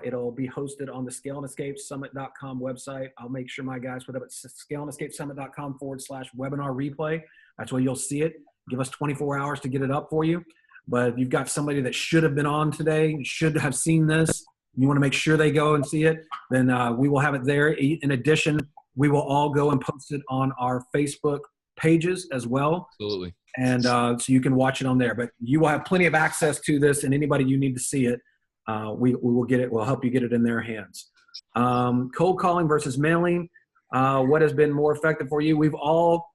It'll be hosted on the scaleandescapesummit.com website. I'll make sure my guys put up at scaleandescapesummit.com/webinar replay. That's where you'll see it. Give us 24 hours to get it up for you. But if you've got somebody that should have been on today, should have seen this, you want to make sure they go and see it, then we will have it there. In addition, we will all go and post it on our Facebook pages as well. Absolutely. And so you can watch it on there. But you will have plenty of access to this, and anybody you need to see it, we will get it. We'll help you get it in their hands. Cold calling versus mailing. What has been more effective for you? We've all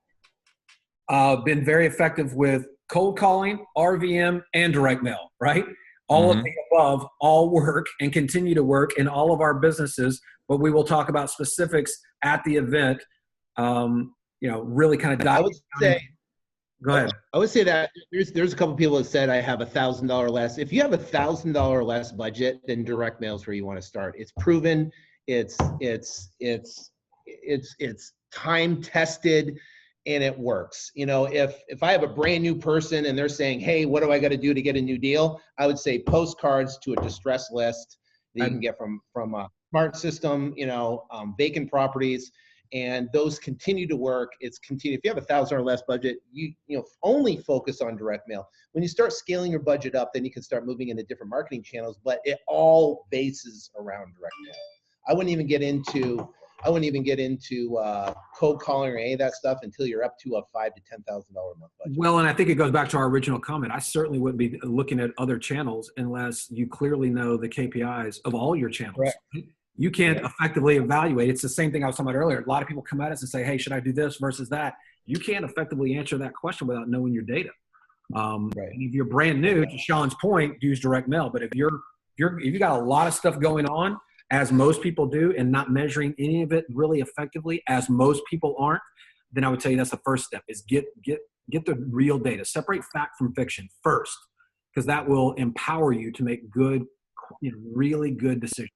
been very effective with cold calling, RVM, and direct mail, right? All of the above all work and continue to work in all of our businesses, but we will talk about specifics at the event, really kind of dive. I would say, go ahead. I would say that there's a couple people that said I have $1,000 less. If you have $1,000 less budget, then direct mail is where you want to start. It's proven. It's time tested. And it works. If I have a brand new person and they're saying, hey, what do I got to do to get a new deal? I would say postcards to a distress list that you can get from a smart system, vacant properties, and those continue to work. If you have $1,000 or less budget, you only focus on direct mail. When you start scaling your budget up, then you can start moving into different marketing channels, but it all bases around direct mail. I wouldn't even get into cold calling or any of that stuff until you're up to a $5,000 to $10,000 a month budget. Well, and I think it goes back to our original comment. I certainly wouldn't be looking at other channels unless you clearly know the KPIs of all your channels. Right. You can't effectively evaluate. It's the same thing I was talking about earlier. A lot of people come at us and say, hey, should I do this versus that? You can't effectively answer that question without knowing your data. And if you're brand new, to Sean's point, use direct mail. But if you've got a lot of stuff going on, as most people do, and not measuring any of it really effectively, as most people aren't, then I would tell you that's the first step, is get the real data. Separate fact from fiction first, because that will empower you to make good, really good decisions.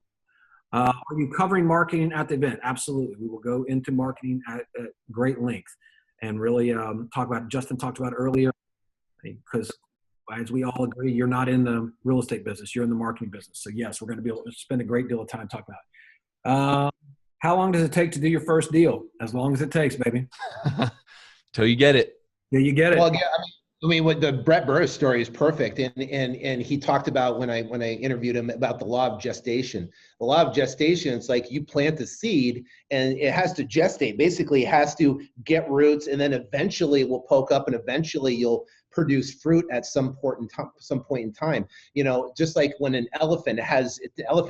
Are you covering marketing at the event? Absolutely. We will go into marketing at great length and really talk about, Justin talked about earlier, because as we all agree, you're not in the real estate business, you're in the marketing business. So yes, we're going to be able to spend a great deal of time talking about it. How long does it take to do your first deal? As long as it takes, baby. Till you get it. Yeah, you get it. Well, yeah, what the Brett Burris story is perfect, and he talked about when I interviewed him about the law of gestation. The law of gestation, it's like you plant the seed and it has to gestate. Basically, it has to get roots, and then eventually it will poke up, and eventually you'll produce fruit at some point in time. Just like when the elephant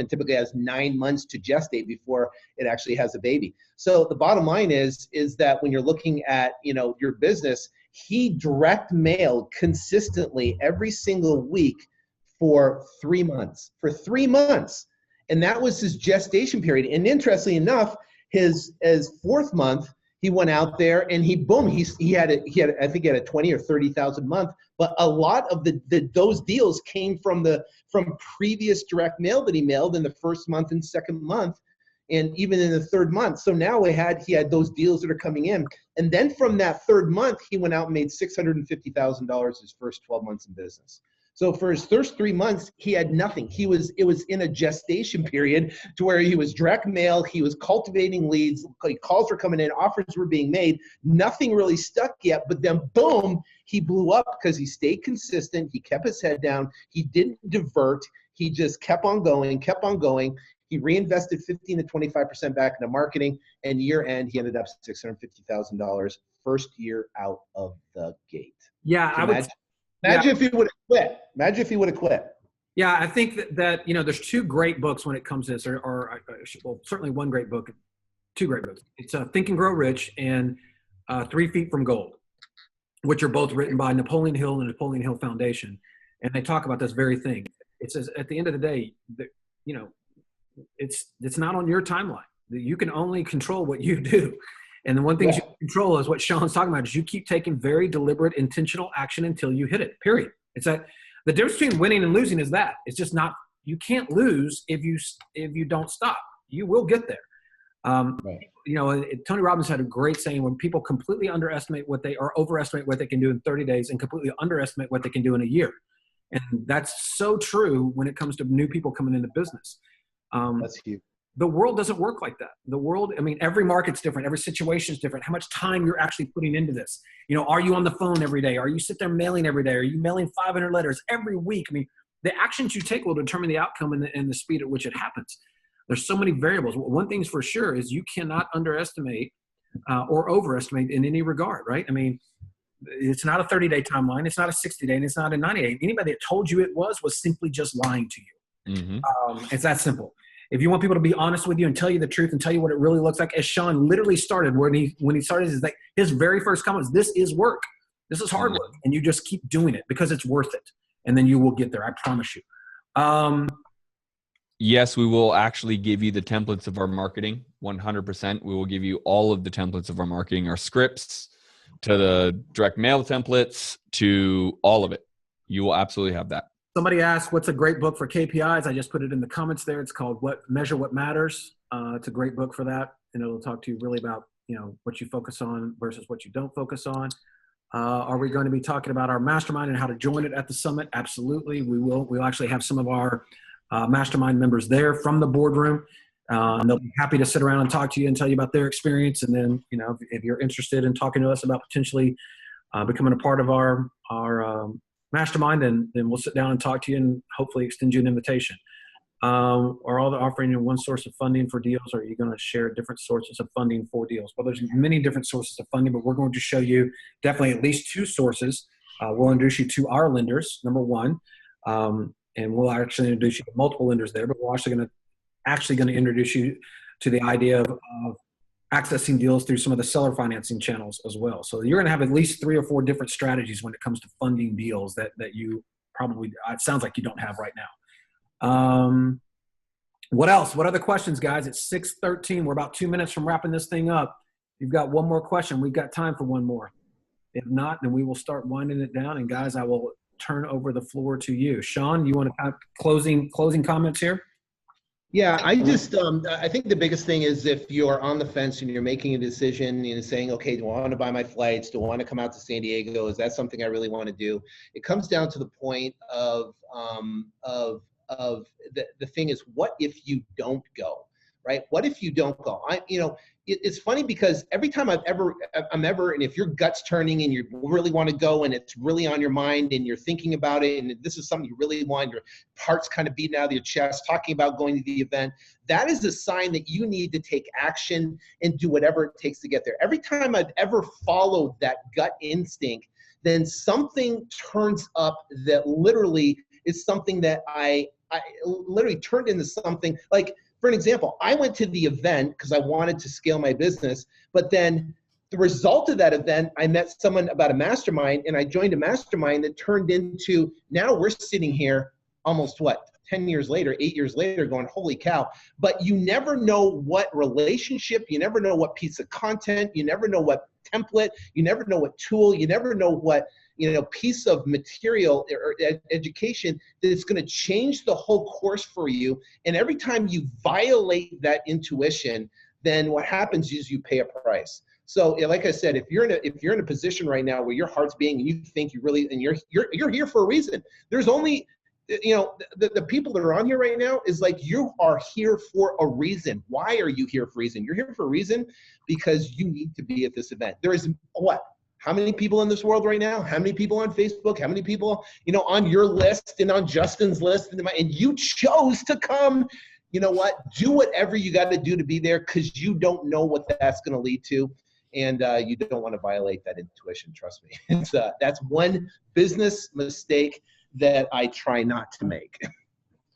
typically has 9 months to gestate before it actually has a baby. So the bottom line is that when you're looking at your business, he direct mailed consistently every single week for 3 months. And that was his gestation period. And interestingly enough, his fourth month, he went out there and he had I think he had a 20 or 30,000 month, but a lot of those deals came from previous direct mail that he mailed in the first month and second month, and even in the third month. So now he had those deals that are coming in. And then from that third month, he went out and made $650,000 his first 12 months in business. So for his first 3 months, he had nothing. It was in a gestation period to where he was direct mail, he was cultivating leads, calls were coming in, offers were being made, nothing really stuck yet, but then boom, he blew up because he stayed consistent, he kept his head down, he didn't divert, he just kept on going. He reinvested 15 to 25% back into marketing, and year end, he ended up $650,000 first year out of the gate. Yeah, so Imagine if he would have quit. Yeah, I think that there's two great books when it comes to this, or certainly one great book, two great books. It's Think and Grow Rich and 3 Feet from Gold, which are both written by Napoleon Hill and the Napoleon Hill Foundation, and they talk about this very thing. It says at the end of the day, it's not on your timeline. You can only control what you do. And the one thing you control is what Sean's talking about, is you keep taking very deliberate, intentional action until you hit it, period. It's that the difference between winning and losing is that. It's just not, you can't lose if you don't stop. You will get there. Tony Robbins had a great saying, when people completely overestimate what they can do in 30 days and completely underestimate what they can do in a year. And that's so true when it comes to new people coming into business. That's huge. The world doesn't work like that. The world, I mean, every market's different. Every situation is different. How much time you're actually putting into this. You know, are you on the phone every day? Are you sit there mailing every day? Are you mailing 500 letters every week? I mean, the actions you take will determine the outcome and the speed at which it happens. There's so many variables. One thing's for sure is you cannot underestimate or overestimate in any regard, right? I mean, it's not a 30-day timeline. It's not a 60-day, and it's not a 90-day. Anybody that told you it was simply just lying to you. Mm-hmm. It's that simple. If you want people to be honest with you and tell you the truth and tell you what it really looks like, as Sean literally started when he started his very first comments, this is work. This is hard work. And you just keep doing it because it's worth it. And then you will get there. I promise you. Yes, we will actually give you the templates of our marketing. 100%. We will give you all of the templates of our marketing, our scripts, to the direct mail templates, to all of it. You will absolutely have that. Somebody asked, what's a great book for KPIs? I just put it in the comments there. It's called Measure What Matters. It's a great book for that. And it'll talk to you really about, you know, what you focus on versus what you don't focus on. Are we going to be talking about our mastermind and how to join it at the summit? Absolutely. We will. We'll actually have some of our mastermind members there from the boardroom. And they'll be happy to sit around and talk to you and tell you about their experience. And then, you know, if you're interested in talking to us about potentially becoming a part of our mastermind, and then we'll sit down and talk to you and hopefully extend you an invitation. Are all offering you one source of funding for deals, or are you going to share different sources of funding for deals? Well, there's many different sources of funding, but we're going to show you definitely at least two sources. We'll introduce you to our lenders, number one, and we'll actually introduce you to multiple lenders there, but we're actually going to introduce you to the idea of accessing deals through some of the seller financing channels as well. So you're going to have at least 3 or 4 different strategies when it comes to funding deals that you probably, it sounds like you don't have right now. What else? What other questions, guys? It's 6:13. We're about 2 minutes from wrapping this thing up. You've got one more question. We've got time for one more. If not, then we will start winding it down. And guys, I will turn over the floor to you. Sean, you want to have closing comments here? Yeah, I just, I think the biggest thing is if you're on the fence and you're making a decision, you know, saying, okay, do I want to buy my flights? Do I want to come out to San Diego? Is that something I really want to do? It comes down to the point of the thing is, what if you don't go, right? What if you don't go? It's funny because every time I'm ever, and if your gut's turning and you really want to go and it's really on your mind and you're thinking about it and this is something you really want, your heart's kind of beating out of your chest, talking about going to the event, that is a sign that you need to take action and do whatever it takes to get there. Every time I've ever followed that gut instinct, then something turns up that literally is something that I literally turned into something like, for an example, I went to the event because I wanted to scale my business, but then the result of that event, I met someone about a mastermind and I joined a mastermind that turned into, now we're sitting here almost 10 years later, 8 years later going, holy cow. But you never know what relationship, you never know what piece of content, you never know what template, you never know what tool, you never know what, piece of material or education that is going to change the whole course for you. And every time you violate that intuition, then what happens is you pay a price. So like I said, if you're in a position right now where your heart's beating and you think you really, and you're here for a reason, there's only, the people that are on here right now is like, you are here for a reason. Why are you here for a reason? You're here for a reason because you need to be at this event. There is how many people in this world right now? How many people on Facebook? How many people, on your list and on Justin's list? And you chose to come. You know what? Do whatever you got to do to be there because you don't know what that's going to lead to. And you don't want to violate that intuition. Trust me. That's one business mistake that I try not to make.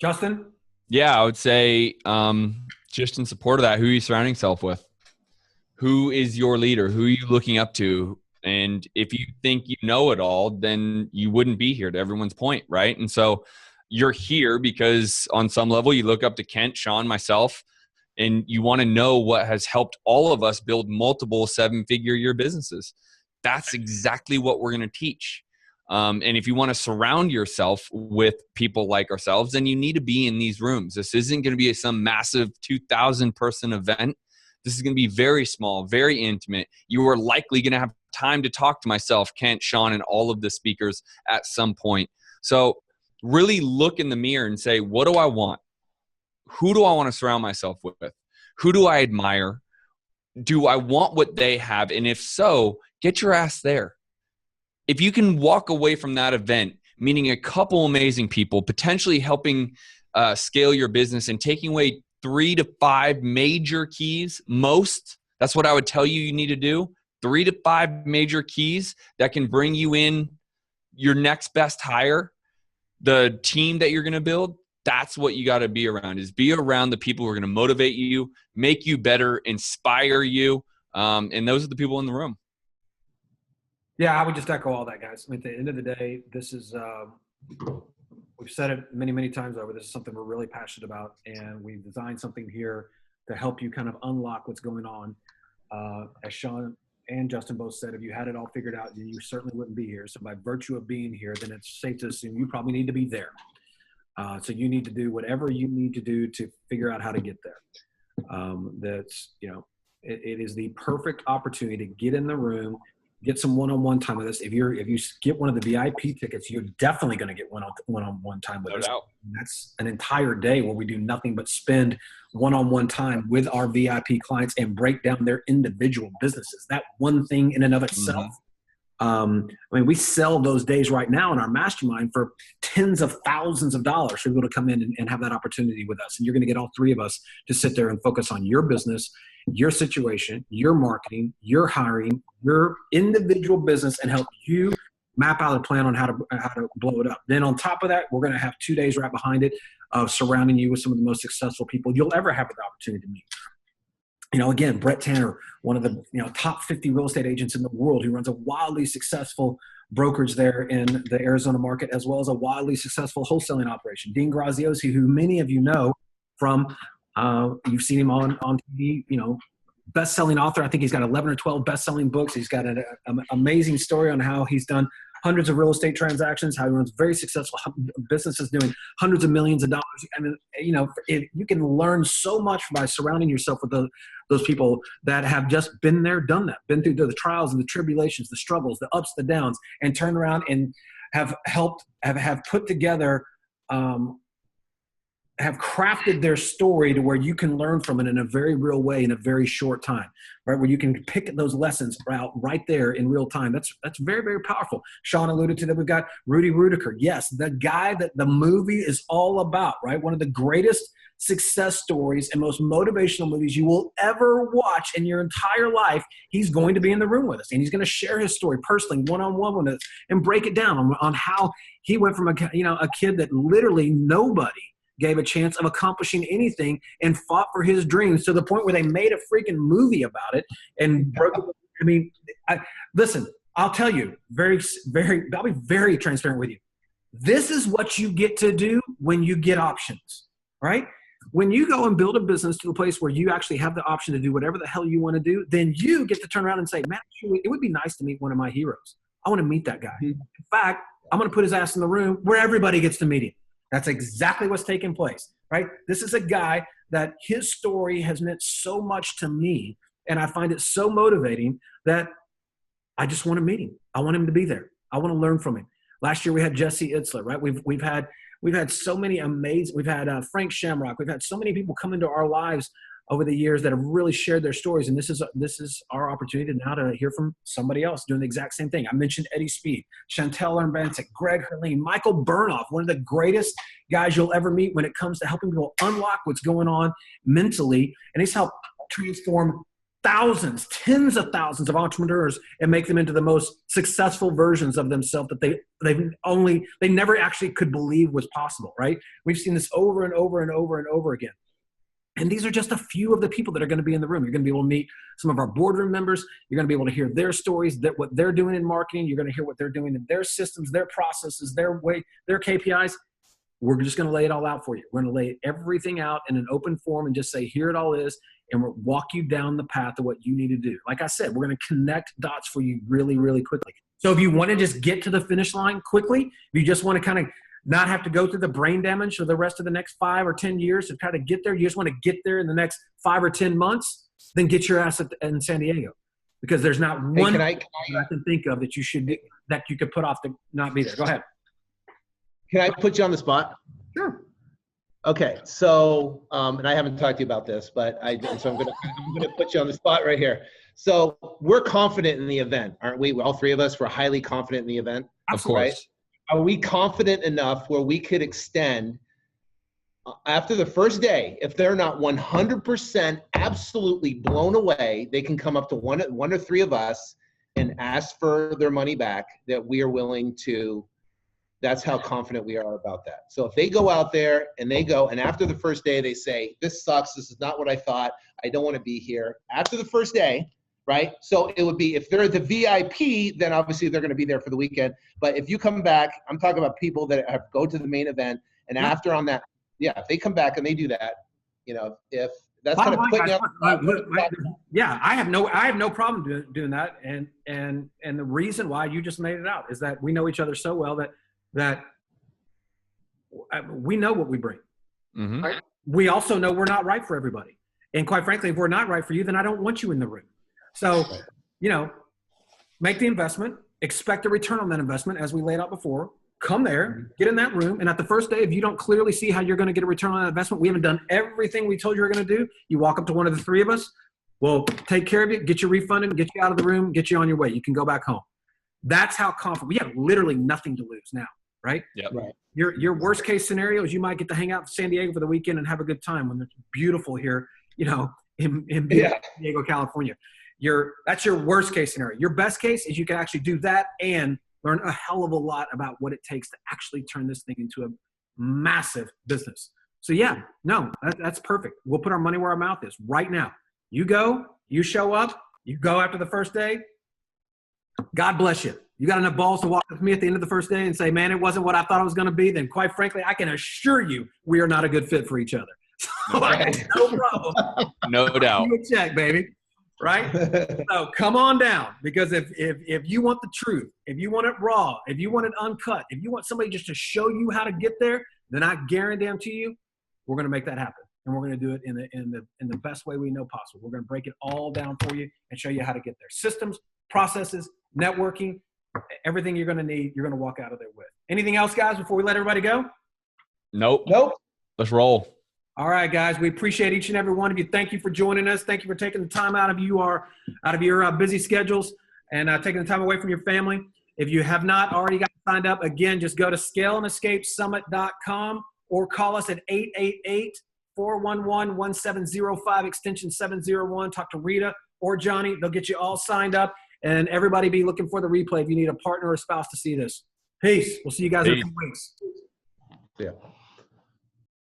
Justin? Yeah, I would say just in support of that, who are you surrounding yourself with? Who is your leader? Who are you looking up to? And if you think you know it all, then you wouldn't be here, to everyone's point, right? And so you're here because on some level you look up to Kent, Sean, myself, and you want to know what has helped all of us build multiple 7-figure-year businesses. That's exactly what we're going to teach. And if you want to surround yourself with people like ourselves, then you need to be in these rooms. This isn't going to be some massive 2,000-person event. This is going to be very small, very intimate. You are likely going to have time to talk to myself, Kent, Sean, and all of the speakers at some point. So really look in the mirror and say, what do I want? who do I want to surround myself with? Who do I admire? Do I want what they have? And if so, get your ass there. If you can walk away from that event, meeting a couple amazing people, potentially helping scale your business and taking away 3 to 5 major keys, that's what I would tell you need to do. 3 to 5 major keys that can bring you in your next best hire, the team that you're going to build. That's what you got to be around, is be around the people who are going to motivate you, make you better, inspire you. And those are the people in the room. Yeah, I would just echo all that, guys. I mean, at the end of the day, this is, we've said it many, many times over. This is something we're really passionate about, and we've designed something here to help you kind of unlock what's going on. As Sean and Justin both said, if you had it all figured out, then you certainly wouldn't be here. So by virtue of being here, then it's safe to assume you probably need to be there. So you need to do whatever you need to do to figure out how to get there. That's, you know, it is the perfect opportunity to get in the room, get some one-on-one time with us. If you get one of the VIP tickets, you're definitely going to get one-on-one time with us. Doubt. That's an entire day where we do nothing but spend one-on-one time with our VIP clients and break down their individual businesses. That one thing in and of itself. I mean, we sell those days right now in our mastermind for tens of thousands of dollars for people to come in and have that opportunity with us. And you're going to get all 3 of us to sit there and focus on your business, your situation, your marketing, your hiring, your individual business, and help you map out a plan on how to blow it up. Then on top of that, we're going to have 2 days right behind it of surrounding you with some of the most successful people you'll ever have the opportunity to meet. You know, again, Brett Tanner, one of the top 50 real estate agents in the world, who runs a wildly successful brokerage there in the Arizona market, as well as a wildly successful wholesaling operation. Dean Graciosa, who many of you know from, you've seen him on TV, you know, best-selling author. I think he's got 11 or 12 best-selling books. He's got an amazing story on how he's done hundreds of real estate transactions, how he runs very successful businesses doing hundreds of millions of dollars. I mean, you know, you can learn so much by surrounding yourself with those people that have just been there, done that, been through the trials and the tribulations, the struggles, the ups, the downs, and turn around and have helped, have put together, have crafted their story to where you can learn from it in a very real way in a very short time, right? Where you can pick those lessons out right there in real time. That's very, very powerful. Sean alluded to that. We've got Rudy Rudiker. Yes, the guy that the movie is all about, right? One of the greatest success stories and most motivational movies you will ever watch in your entire life. He's going to be in the room with us, and he's going to share his story personally, one-on-one with us, and break it down on how he went from a kid that literally nobody gave a chance of accomplishing anything and fought for his dreams to the point where they made a freaking movie about it and broke it. I mean, listen, I'll tell you, I'll be very transparent with you. This is what you get to do when you get options, right? When you go and build a business to a place where you actually have the option to do whatever the hell you want to do, then you get to turn around and say, man, it would be nice to meet one of my heroes. I want to meet that guy. In fact, I'm going to put his ass in the room where everybody gets to meet him. That's exactly what's taking place, right? This is a guy that his story has meant so much to me, and I find it so motivating that I just want to meet him. I want him to be there. I want to learn from him. Last year we had Jesse Itzler, right? We've had so many amazing. We've had Frank Shamrock. We've had so many people come into our lives over the years that have really shared their stories, and this is our opportunity now to hear from somebody else doing the exact same thing. I mentioned Eddie Speed, Chantel Urbancic, Greg Herline, Michael Burnoff, one of the greatest guys you'll ever meet when it comes to helping people unlock what's going on mentally, and he's helped transform thousands, tens of thousands of entrepreneurs and make them into the most successful versions of themselves that they never actually could believe was possible, right? We've seen this over and over and over and over again. And these are just a few of the people that are going to be in the room. You're going to be able to meet some of our boardroom members. You're going to be able to hear their stories, what they're doing in marketing. You're going to hear what they're doing in their systems, their processes, their way, their KPIs. We're just going to lay it all out for you. We're going to lay everything out in an open form and just say, here it all is, and we'll walk you down the path of what you need to do. Like I said, we're going to connect dots for you really, really quickly. So if you want to just get to the finish line quickly, if you just want to kind of not have to go through the brain damage for the rest of the next 5 or 10 years to try to get there, you just want to get there in the next 5 or 10 months, then get your ass in San Diego. Because there's not one I can think of that you could put off to not be there. Go ahead. Can I put you on the spot? Sure. Okay, so and I haven't talked to you about this, but I'm gonna put you on the spot right here. So we're confident in the event, aren't we? All three of us, we're highly confident in the event. Of course. Right? Are we confident enough where we could extend after the first day? If they're not 100% absolutely blown away, they can come up to one or three of us and ask for their money back. That we are willing to. That's how confident we are about that. So if they go out there and after the first day they say, this sucks, this is not what I thought, I don't want to be here. After the first day, right? So it would be, if they're the VIP, then obviously they're going to be there for the weekend. But if you come back, I'm talking about people that go to the main event, and after on that, yeah, if they come back and they do that, if that's kind of putting yeah, I have no problem doing that. And the reason why you just made it out is that we know each other so well that we know what we bring. Mm-hmm. Right? We also know we're not right for everybody. And quite frankly, if we're not right for you, then I don't want you in the room. So, make the investment, expect a return on that investment, as we laid out before. Come there, get in that room, and at the first day, if you don't clearly see how you're going to get a return on that investment, we haven't done everything we told you we're going to do. You walk up to one of the three of us, we'll take care of you, get you refunded, get you out of the room, get you on your way. You can go back home. That's how confident. We have literally nothing to lose now. Right? Yep. Right. Your worst case scenario is you might get to hang out in San Diego for the weekend and have a good time when it's beautiful here, in San Diego, California. That's your worst case scenario. Your best case is you can actually do that and learn a hell of a lot about what it takes to actually turn this thing into a massive business. So that's perfect. We'll put our money where our mouth is right now. You go, you show up, you go after the first day. God bless you. You got enough balls to walk with me at the end of the first day and say, man, it wasn't what I thought it was going to be. Then quite frankly, I can assure you we are not a good fit for each other. So I have no problem. No doubt. You check, baby. Right? So come on down, because if you want the truth, if you want it raw, if you want it uncut, if you want somebody just to show you how to get there, then I guarantee you, we're going to make that happen. And we're going to do it in the best way we know possible. We're going to break it all down for you and show you how to get there. Systems, processes, networking, everything you're going to need, you're going to walk out of there with. Anything else, guys, before we let everybody go? Nope. Let's roll. All right, guys. We appreciate each and every one of you. Thank you for joining us. Thank you for taking the time out of your busy schedules and taking the time away from your family. If you have not already got signed up, again, just go to scaleandescapesummit.com or call us at 888-411-1705, extension 701. Talk to Rita or Johnny. They'll get you all signed up. And everybody be looking for the replay if you need a partner or a spouse to see this. Peace. We'll see you guys in a few weeks. Yeah.